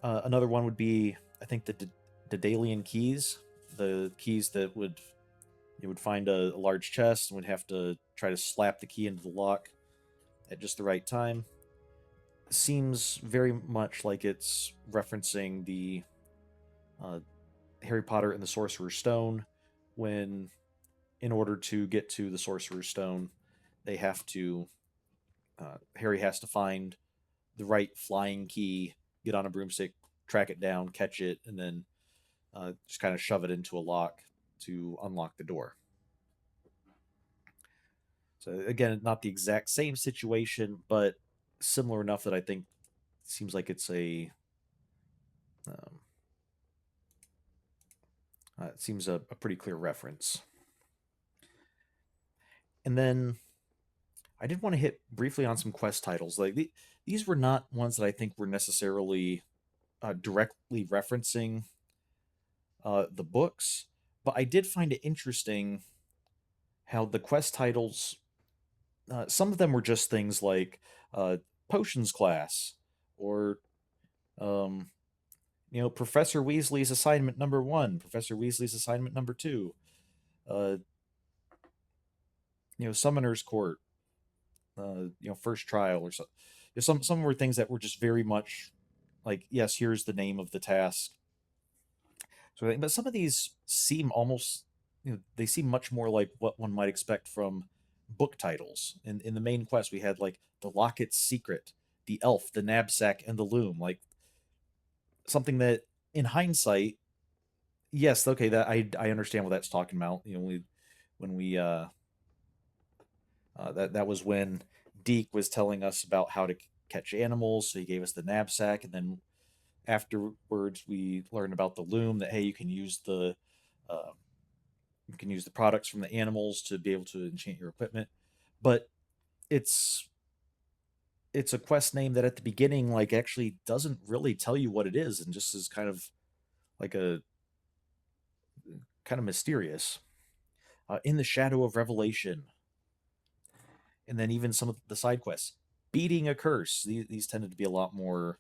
another one would be, I think, the Daedalian keys, the keys that you would find a large chest and would have to try to slap the key into the lock at just the right time. Seems very much like it's referencing the Harry Potter and the Sorcerer's Stone, when in order to get to the Sorcerer's Stone, they have to Harry has to find the right flying key, get on a broomstick, track it down, catch it, and then just kind of shove it into a lock to unlock the door. So again, not the exact same situation, but similar enough that I think it seems like it's it seems a pretty clear reference. And then I did want to hit briefly on some quest titles. Like these were not ones that I think were necessarily directly referencing the books, but I did find it interesting how the quest titles, some of them were just things like potions class, or Professor Weasley's assignment number 1, Professor Weasley's assignment number 2, Summoner's Court, first trial, or so. Some were things that were just very much like, yes, here's the name of the task. So, but some of these seem almost, they seem much more like what one might expect from book titles. In the main quest, we had like the Locket's Secret, the Elf, the Knapsack, and the Loom. Like something that, in hindsight, yes, okay, that I understand what that's talking about. That was when Deke was telling us about how to catch animals, so he gave us the knapsack, and then afterwards we learned about the loom, that hey, you can use the products from the animals to be able to enchant your equipment. But it's a quest name that at the beginning like actually doesn't really tell you what it is, and just is kind of like a kind of mysterious. In the Shadow of Revelation. And then even some of the side quests, beating a curse. These tended to be a lot more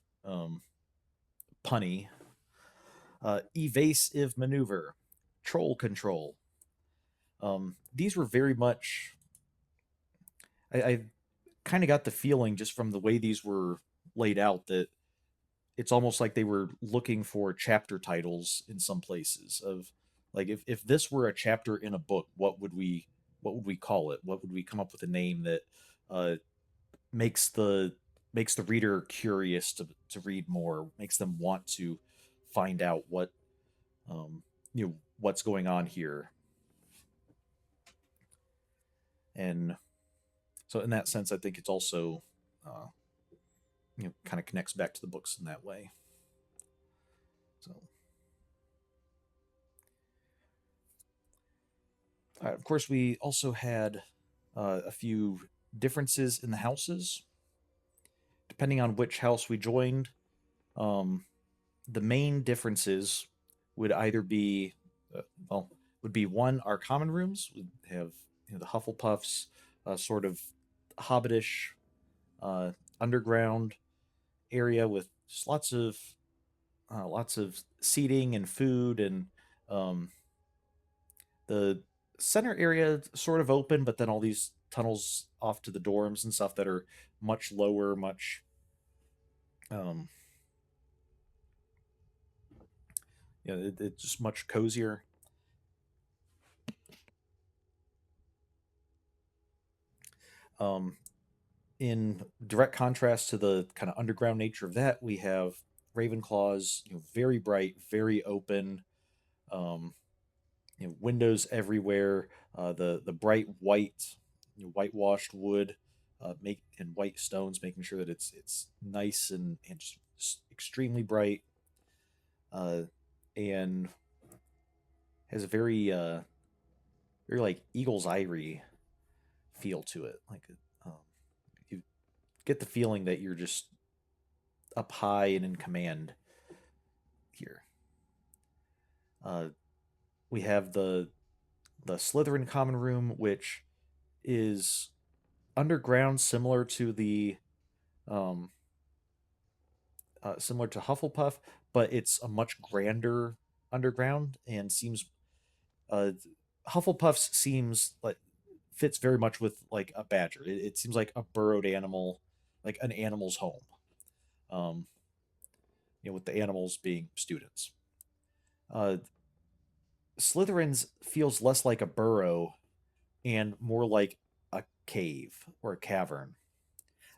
punny. Evasive maneuver, troll control. These were very much. I kind of got the feeling just from the way these were laid out that it's almost like they were looking for chapter titles in some places. Of like, if this were a chapter in a book, what would we call it? What would we come up with a name that makes the reader curious to read more, makes them want to find out what what's going on here. And so in that sense, I think it's also kind of connects back to the books in that way. So of course, we also had a few differences in the houses. Depending on which house we joined, The main differences would either be, well, would be one, our common rooms would have the Hufflepuffs, sort of hobbitish uh, underground area with just lots of seating and food, and um, the center area sort of open, but then all these tunnels off to the dorms and stuff that are much lower, much um, it's just much cozier. Um, in direct contrast to the kind of underground nature of that, we have Ravenclaws, very bright, very open, um, windows everywhere. The bright white, whitewashed wood, make and white stones, making sure that it's nice and just extremely bright, uh, and has a very like eagle's eyrie feel to it. Like you get the feeling that you're just up high and in command here. Uh, we have the Slytherin common room, which is underground, um, similar to Hufflepuff, but it's a much grander underground and seems uh, Hufflepuff's seems like fits very much with like a badger. It seems like a burrowed animal, like an animal's home. Um, with the animals being students. Uh, Slytherin's feels less like a burrow and more like a cave or a cavern.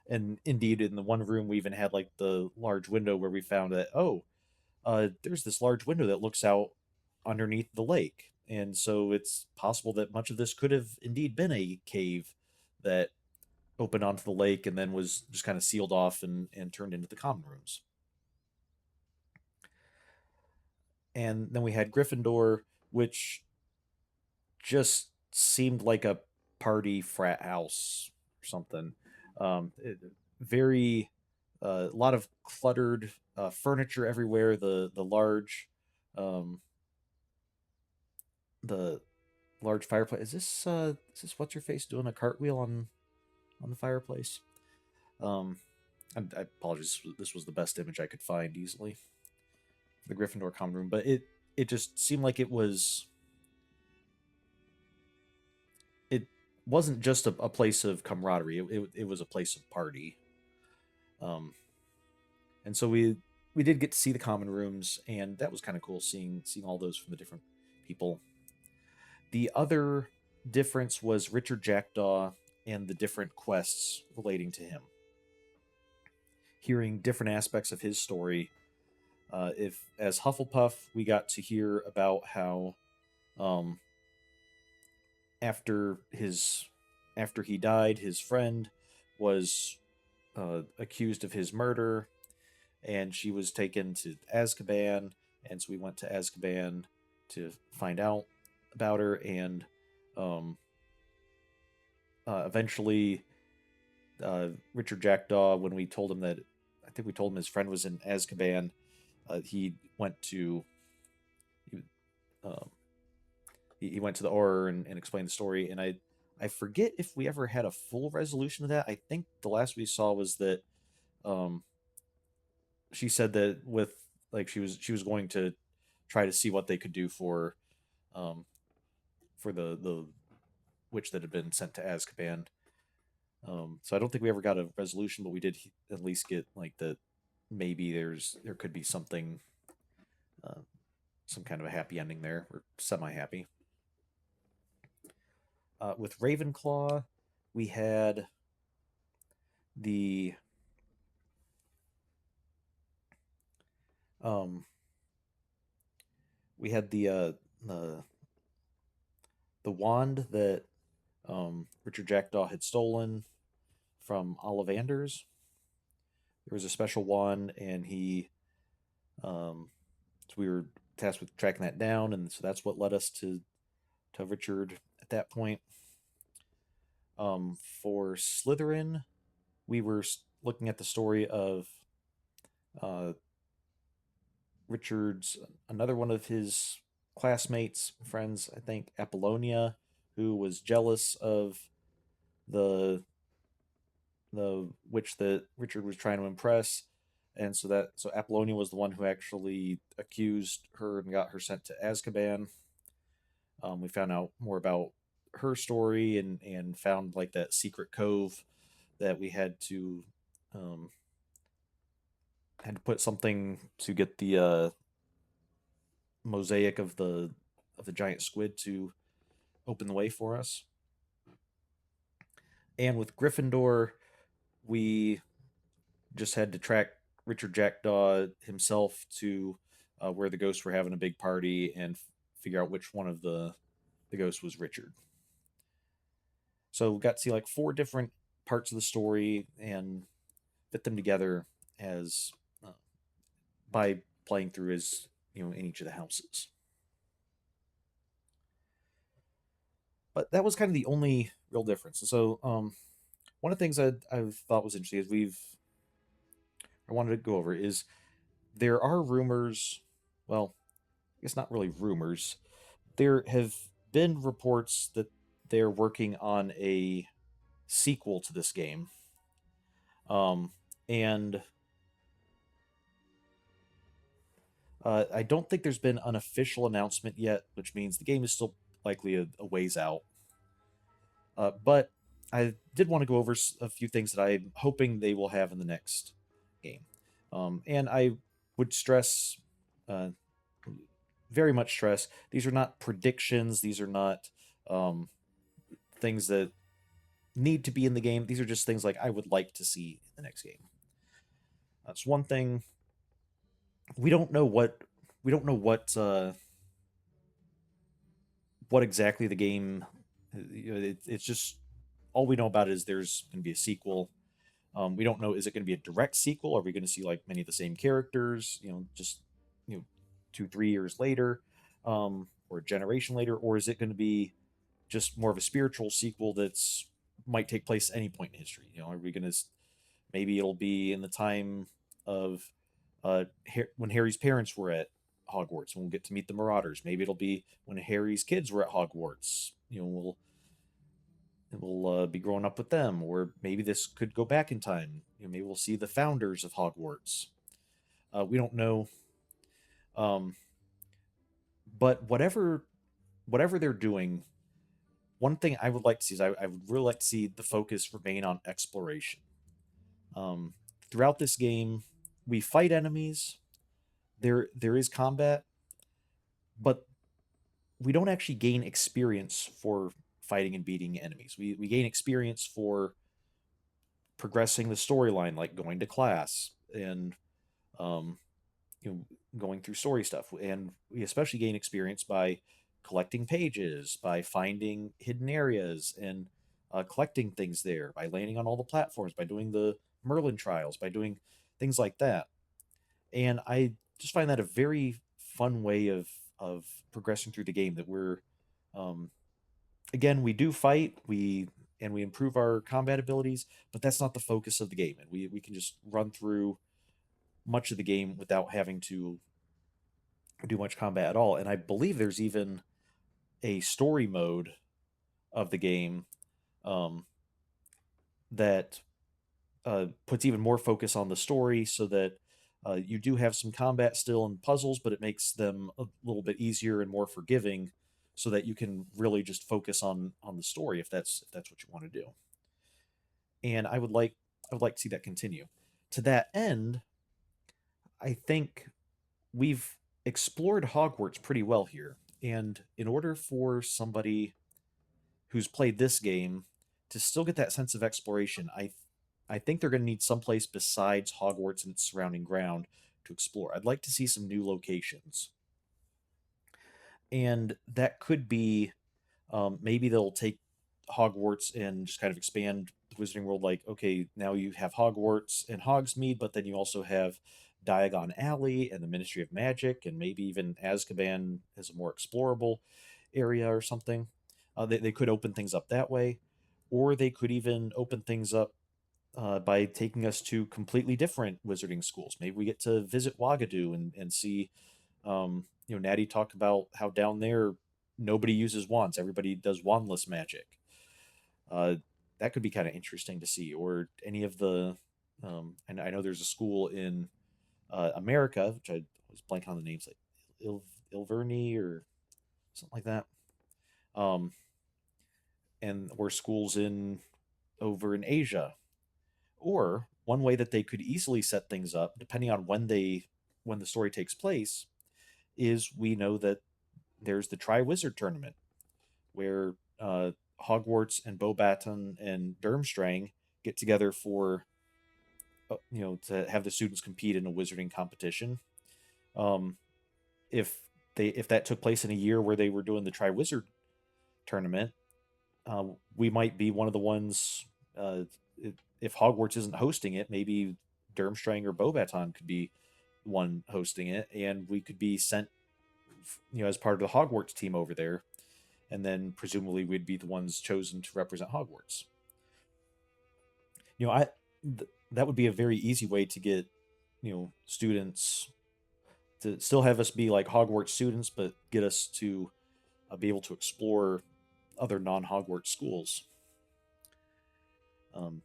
And indeed, in the one room, we even had like the large window where we found that, oh, there's this large window that looks out underneath the lake. And so it's possible that much of this could have indeed been a cave that opened onto the lake and then was just kind of sealed off and turned into the common rooms. And then we had Gryffindor, which just seemed like a party frat house or something. Very a lot of cluttered furniture everywhere. Um, the large fireplace. Is this what's her face doing a cartwheel on the fireplace? Um, I apologize. This was the best image I could find easily for the Gryffindor common room, but it just seemed like it wasn't just a place of camaraderie. It was a place of party. Um, and so we did get to see the common rooms, and that was kind of cool seeing all those from the different people. The other difference was Richard Jackdaw and the different quests relating to him. Hearing different aspects of his story. If as Hufflepuff, we got to hear about how um, after his after he died, his friend was accused of his murder, and she was taken to Azkaban, and so we went to Azkaban to find out about her, and um, eventually, Richard Jackdaw, when we told him that, I think we told him his friend was in Azkaban, he went to he, um, he went to the Auror and explained the story, and I forget if we ever had a full resolution of that. I think the last we saw was that um, she said that with like she was going to try to see what they could do um, for the witch that had been sent to Azkaban. So I don't think we ever got a resolution, but we did at least get like that maybe there could be something, uh, some kind of a happy ending there or semi happy. With Ravenclaw, we had the um we had the the wand that Richard Jackdaw had stolen from Ollivanders. There was a special wand, and so we were tasked with tracking that down, and so that's what led us to Richard at that point. For Slytherin, we were looking at the story of Richard's another one of his classmates, friends, I think Apollonia, who was jealous of the the witch that Richard was trying to impress, and so Apollonia was the one who actually accused her and got her sent to Azkaban. We found out more about her story and found like that secret cove that we um, had to put something to get the mosaic of the giant squid to open the way for us. And with Gryffindor, we just had to track Richard Jackdaw himself to where the ghosts were having a big party and figure out which one of the ghosts was Richard. So we got to see like four different parts of the story and fit them together as by playing through as in each of the houses. But that was kind of the only real difference. So one of the things I thought was interesting is I wanted to go over is there are rumors. Well, I guess not really rumors. There have been reports that they're working on a sequel to this game. And I don't think there's been an official announcement yet, which means the game is still likely a ways out. But I did want to go over a few things that I'm hoping they will have in the next game. And I would stress, very much stress, these are not predictions. These are not things that need to be in the game. These are just things like I would like to see in the next game. That's one thing. We don't know what exactly the game. It's just all we know about it is there's going to be a sequel. We don't know, is it going to be a direct sequel? Are we going to see like many of the same characters? Just 2-3 years later, or a generation later, or is it going to be just more of a spiritual sequel that's might take place at any point in history? Are we going to maybe it'll be in the time of when Harry's parents were at Hogwarts, and we'll get to meet the Marauders. Maybe it'll be when Harry's kids were at Hogwarts. We'll be growing up with them, or maybe this could go back in time. Maybe we'll see the founders of Hogwarts. We don't know, but whatever they're doing, one thing I would like to see is I would really like to see the focus remain on exploration. Throughout this game, we fight enemies. There is combat, but we don't actually gain experience for fighting and beating enemies. We gain experience for progressing the storyline, like going to class and um, going through story stuff, and we especially gain experience by collecting pages, by finding hidden areas and collecting things there, by landing on all the platforms, by doing the Merlin trials, by doing things like that. And I just find that a very fun way of progressing through the game. That we're um, again, we do fight, we improve our combat abilities, but that's not the focus of the game, and we can just run through much of the game without having to do much combat at all. And I believe there's even a story mode of the game um, that puts even more focus on the story, so that you do have some combat still and puzzles, but it makes them a little bit easier and more forgiving, so that you can really just focus on the story if that's what you want to do. And I would like to see that continue. To that end, I think we've explored Hogwarts pretty well here. And in order for somebody who's played this game to still get that sense of exploration, I think they're going to need someplace besides Hogwarts and its surrounding ground to explore. I'd like to see some new locations. And that could be maybe they'll take Hogwarts and just kind of expand the Wizarding World. Like, okay, now you have Hogwarts and Hogsmeade, but then you also have Diagon Alley and the Ministry of Magic, and maybe even Azkaban as a more explorable area or something. They could open things up that way, or they could even open things up by taking us to completely different wizarding schools. Maybe we get to visit Wagadu and see, Natty talk about how down there nobody uses wands, everybody does wandless magic. Uh, that could be kind of interesting to see, or any of the. And I know there's a school in America, which I was blanking on the names, like Ilverny or something like that. Um, and or schools in over in Asia. Or one way that they could easily set things up, depending on when the story takes place, is we know that there's the Triwizard Tournament where Hogwarts and Beauxbaton and Durmstrang get together for to have the students compete in a wizarding competition. Um, if if that took place in a year where they were doing the Triwizard Tournament, we might be one of the ones. If Hogwarts isn't hosting it, maybe Durmstrang or Beauxbaton could be one hosting it, and we could be sent, as part of the Hogwarts team over there, and then presumably we'd be the ones chosen to represent Hogwarts. I that would be a very easy way to get students to still have us be like Hogwarts students, but get us to be able to explore other non-Hogwarts schools. Um,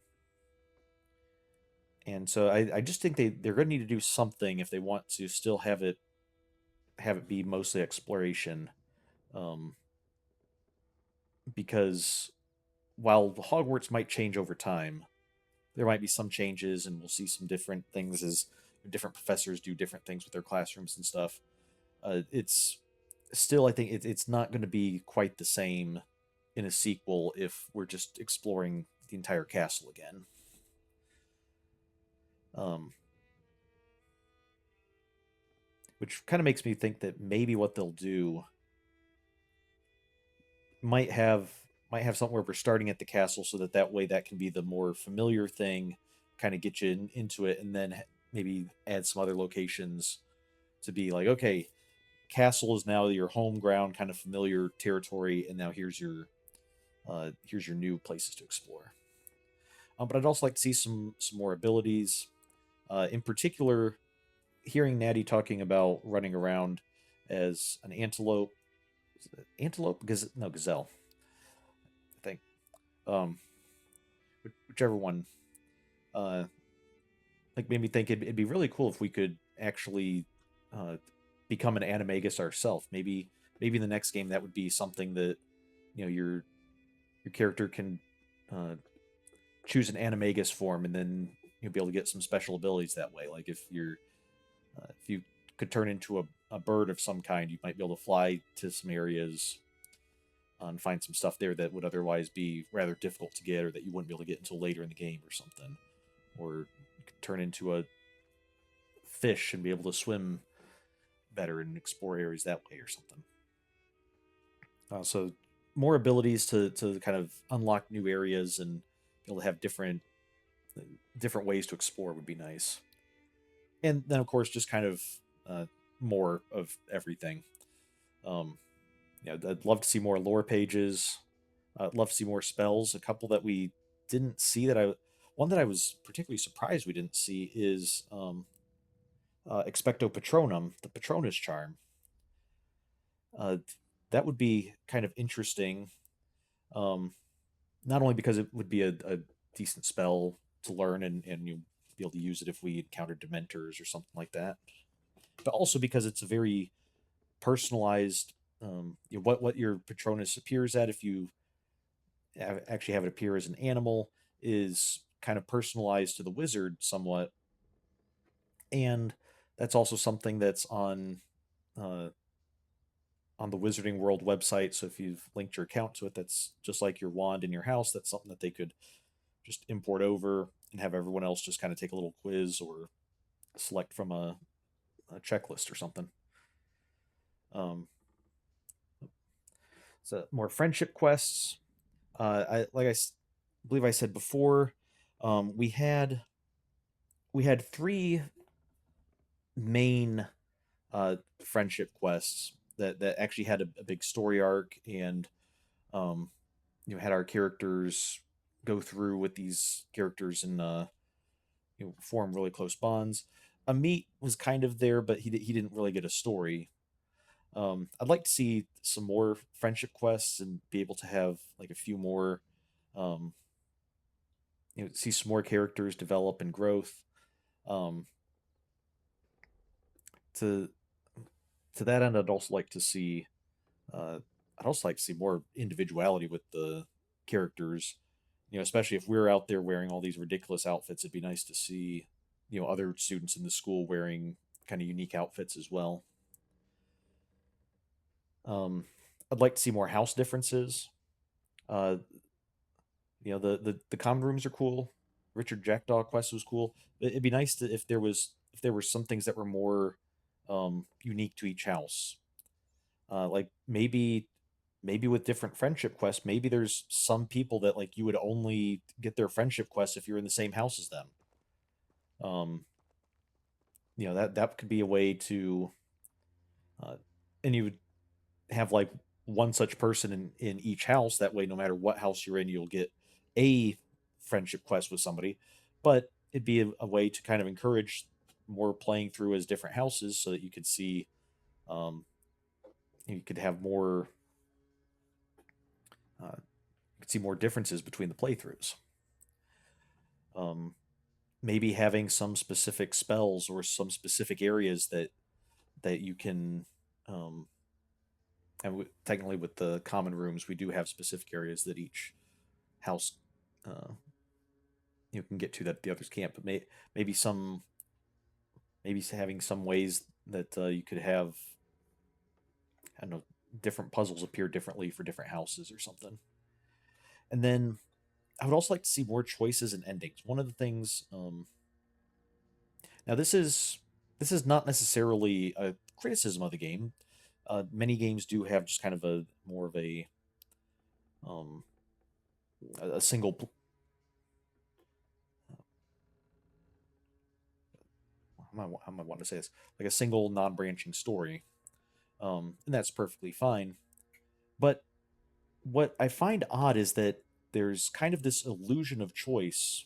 and so I just think they're going to need to do something if they want to still have it be mostly exploration, um, because while the Hogwarts might change over time, there might be some changes, and we'll see some different things as different professors do different things with their classrooms and stuff. It's still, I think it's not going to be quite the same in a sequel if we're just exploring the entire castle again. Um, which kind of makes me think that maybe what they'll do might have might have something where we're starting at the castle, so that way that can be the more familiar thing, kind of get you into it, and then maybe add some other locations to be like, okay, castle is now your home ground, kind of familiar territory, and now here's your new places to explore. But I'd also like to see some more abilities. In particular, hearing Natty talking about running around as an antelope, no, gazelle, I think. Um, whichever one. Uh, like made me think it'd be really cool if we could actually uh, become an animagus ourselves. Maybe in the next game that would be something that your character can uh, choose an animagus form, and then you'll be able to get some special abilities that way. Like if you could turn into a bird of some kind, you might be able to fly to some areas and find some stuff there that would otherwise be rather difficult to get, or that you wouldn't be able to get until later in the game or something. Or you could turn into a fish and be able to swim better and explore areas that way or something. So more abilities to kind of unlock new areas and be able to have different ways to explore would be nice. And then of course just kind of uh, more of everything. Um, I'd love to see more lore pages. I'd love to see more spells. A couple that we didn't see one that I was particularly surprised we didn't see is Expecto Patronum, the Patronus charm. Uh, that would be kind of interesting. Um, Not only because it would be a decent spell to learn, and you'll be able to use it if we encounter Dementors or something like that, but also because it's a very personalized. What your Patronus appears at, if you actually have it appear as an animal, is kind of personalized to the wizard somewhat, and that's also something that's uh, on the Wizarding World website. So if you've linked your account to it, that's just like your wand in your house. That's something that they could just import over and have everyone else just kind of take a little quiz or select from a checklist or something. So more friendship quests. I believe I said before, we had three main friendship quests that actually had a big story arc, and had our characters go through with these characters and form really close bonds. Amit was kind of there, but he didn't really get a story. I'd like to see some more friendship quests and be able to have like a few more, um, see some more characters develop and growth. Um, to to that end, I'd also like to see I'd also like to see more individuality with the characters. Especially if we're out there wearing all these ridiculous outfits, it'd be nice to see other students in the school wearing kind of unique outfits as well. Um, I'd like to see more house differences. Uh, the common rooms are cool. Richard Jackdaw quest was cool. It'd be nice to if there were some things that were more unique to each house. Like maybe with different friendship quests, maybe there's some people that like you would only get their friendship quests if you're in the same house as them. Um, that could be a way to, uh, and you would have like one such person in each house. That way, no matter what house you're in, you'll get a friendship quest with somebody. But it'd be a way to kind of encourage more playing through as different houses, so that you could see, um, you could have more, you could see more differences between the playthroughs. Um, Maybe having some specific spells or some specific areas that you can, um, technically with the common rooms we do have specific areas that each house uh, can get to that the others can't. But maybe some maybe having some ways that you could have, I don't know, different puzzles appear differently for different houses or something. And then I would also like to see more choices and endings. One of the things, now this is not necessarily a criticism of the game. Many games do have just kind of a more of um, a single. How am I want to say this? Like a single non-branching story, and that's perfectly fine. But what I find odd is that there's kind of this illusion of choice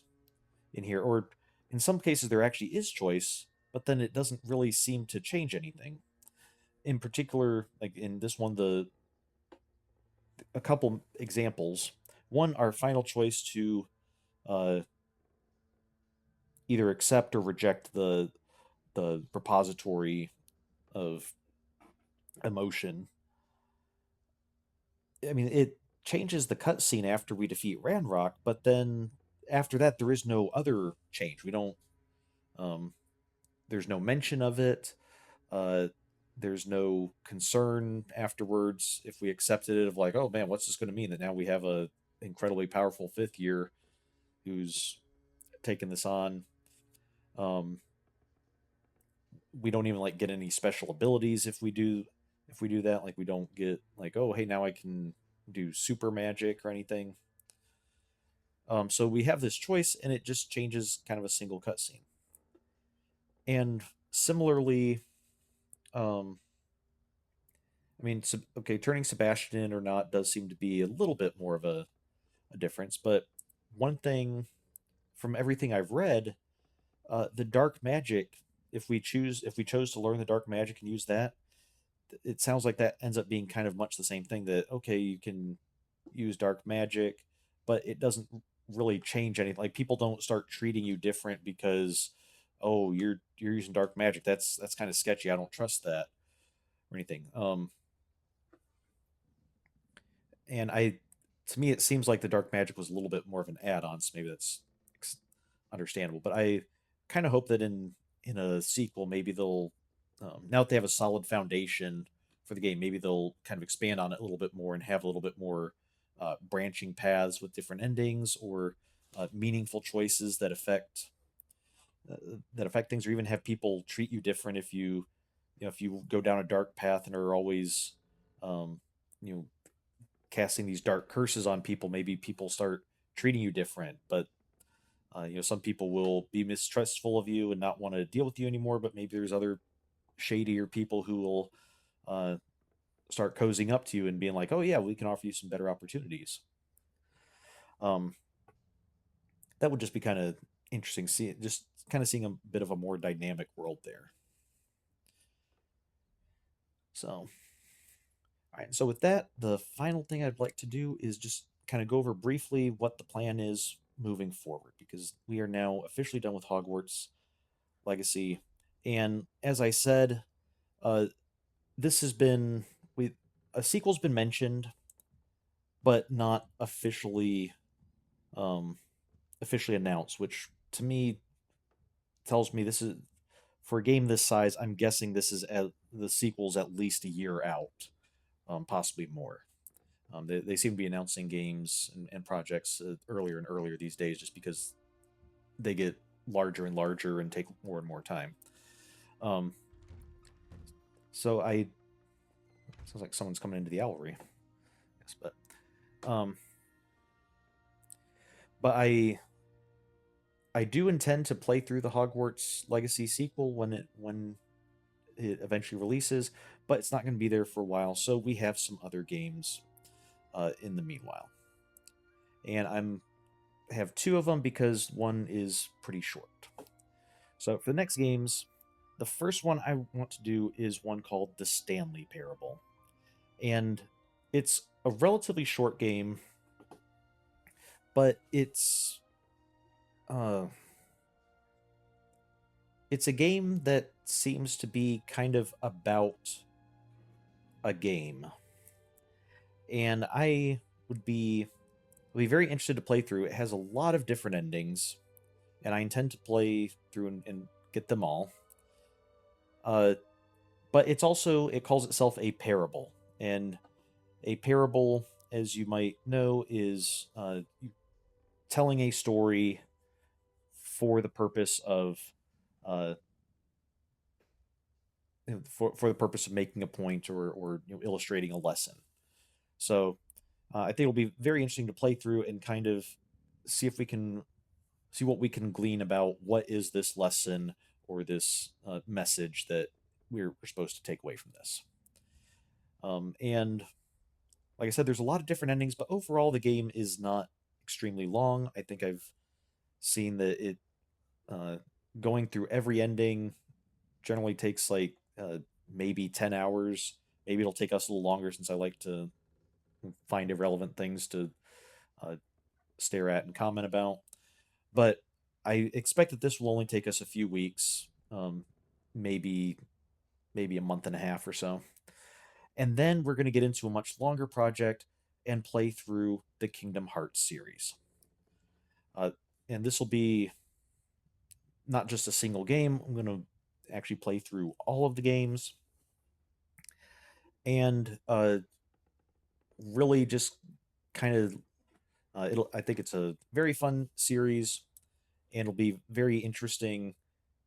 in here, or in some cases there actually is choice, but then it doesn't really seem to change anything. In particular, like in this one, the a couple examples. One, our final choice to uh, either accept or reject the repository of emotion. I mean, it changes the cutscene after we defeat Ranrock, but then after that, there is no other change. We don't. Um, there's no mention of it. Uh, there's no concern afterwards if we accepted it of like, oh man, what's this going to mean that now we have a incredibly powerful fifth year who's taken this on. Um, we don't even like get any special abilities if we do that. Like we don't get like, oh hey, now I can do super magic or anything. So we have this choice, and it just changes kind of a single cutscene. And similarly, um, I mean, okay, turning Sebastian in or not does seem to be a little bit more of a difference. But one thing from everything I've read, the dark magic, if we chose to learn the dark magic and use that, it sounds like that ends up being kind of much the same thing. That okay, you can use dark magic, but it doesn't really change anything. Like people don't start treating you different because oh you're using dark magic. That's kind of sketchy. I don't trust that or anything. And to me it seems like the dark magic was a little bit more of an add-on, so maybe that's understandable. But I kind of hope that in a sequel, maybe they'll, now that they have a solid foundation for the game, maybe they'll kind of expand on it a little bit more and have a little bit more branching paths with different endings, or meaningful choices that affect things, or even have people treat you different if if you go down a dark path and are always um, you know casting these dark curses on people. Maybe people start treating you different. But some people will be mistrustful of you and not want to deal with you anymore. But maybe there's other shadier people who will uh, start cozying up to you and being like, "Oh yeah, we can offer you some better opportunities." Um, that would just be kind of interesting. Just kind of seeing a bit of a more dynamic world there. So, all right. So with that, the final thing I'd like to do is just kind of go over briefly what the plan is moving forward, because we are now officially done with Hogwarts Legacy, and as I said, uh, this has been we a sequel's been mentioned, but not um, officially announced, which to me tells me this is for a game this size. I'm guessing the sequel's at least a year out, possibly more. They seem to be announcing games and projects earlier and earlier these days, just because they get larger and larger and take more and more time. Um, so I sounds like someone's coming into the owlery. Yes, um, but I do intend to play through the Hogwarts Legacy sequel when it eventually releases, but it's not going to be there for a while. So we have some other games in the meanwhile, and I'm have two of them because one is pretty short. So for the next games, the first one I want to do is one called The Stanley Parable, and it's a relatively short game, but uh, it's a game that seems to be kind of about a game, and I would be very interested to play through. It has a lot of different endings, and I intend to play through and get them all. But it calls itself a parable, and a parable, as you might know, is telling a story for the purpose of uh, for the purpose of making a point or illustrating a lesson. So I think it'll be very interesting to play through and kind of see if we can see what we can glean about what is this lesson or this message that we're supposed to take away from this. And like I said, there's a lot of different endings, but overall the game is not extremely long. I think I've seen that it uh, going through every ending generally takes like maybe 10 hours. Maybe it'll take us a little longer since I like to find irrelevant things to uh, stare at and comment about. But I expect that this will only take us a few weeks, maybe a month and a half or so. And then we're going to get into a much longer project and play through the Kingdom Hearts series. Uh, and this will be not just a single game. I'm going to actually play through all of the games and really just kind of I think it's a very fun series, and it'll be very interesting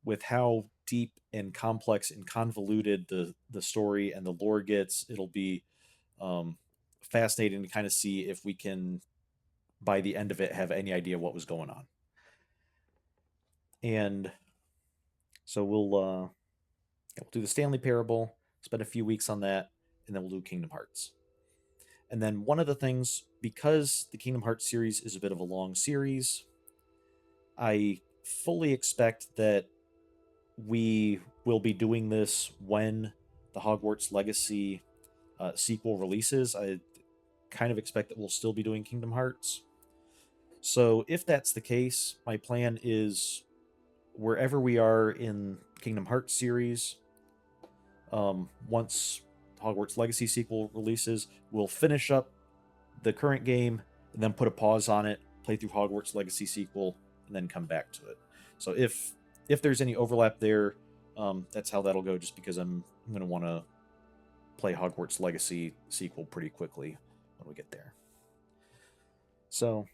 with how deep and complex and convoluted the story and the lore gets. It'll be um, fascinating to kind of see if we can, by the end of it, have any idea what was going on. And so we'll do the Stanley Parable, spend a few weeks on that, and then we'll do Kingdom Hearts. And then one of the things, because the Kingdom Hearts series is a bit of a long series, I fully expect that we will be doing this when the Hogwarts Legacy sequel releases. I kind of expect that we'll still be doing Kingdom Hearts. So if that's the case, my plan is wherever we are in Kingdom Hearts series, once Hogwarts Legacy sequel releases, we'll finish up the current game and then put a pause on it, play through Hogwarts Legacy sequel, and then come back to it. So if there's any overlap there, that's how that'll go. Just because I'm going to want to play Hogwarts Legacy sequel pretty quickly when we get there. So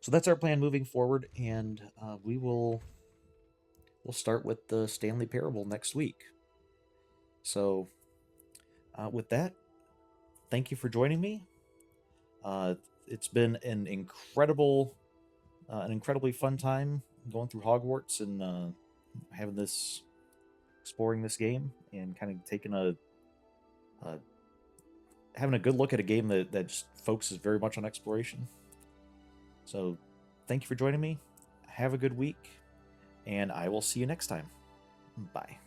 that's our plan moving forward, and we'll start with the Stanley Parable next week. So with that, thank you for joining me. It's been an incredibly fun time going through Hogwarts and exploring this game and kind of taking having a good look at a game that just focuses very much on exploration. So thank you for joining me. Have a good week, and I will see you next time. Bye.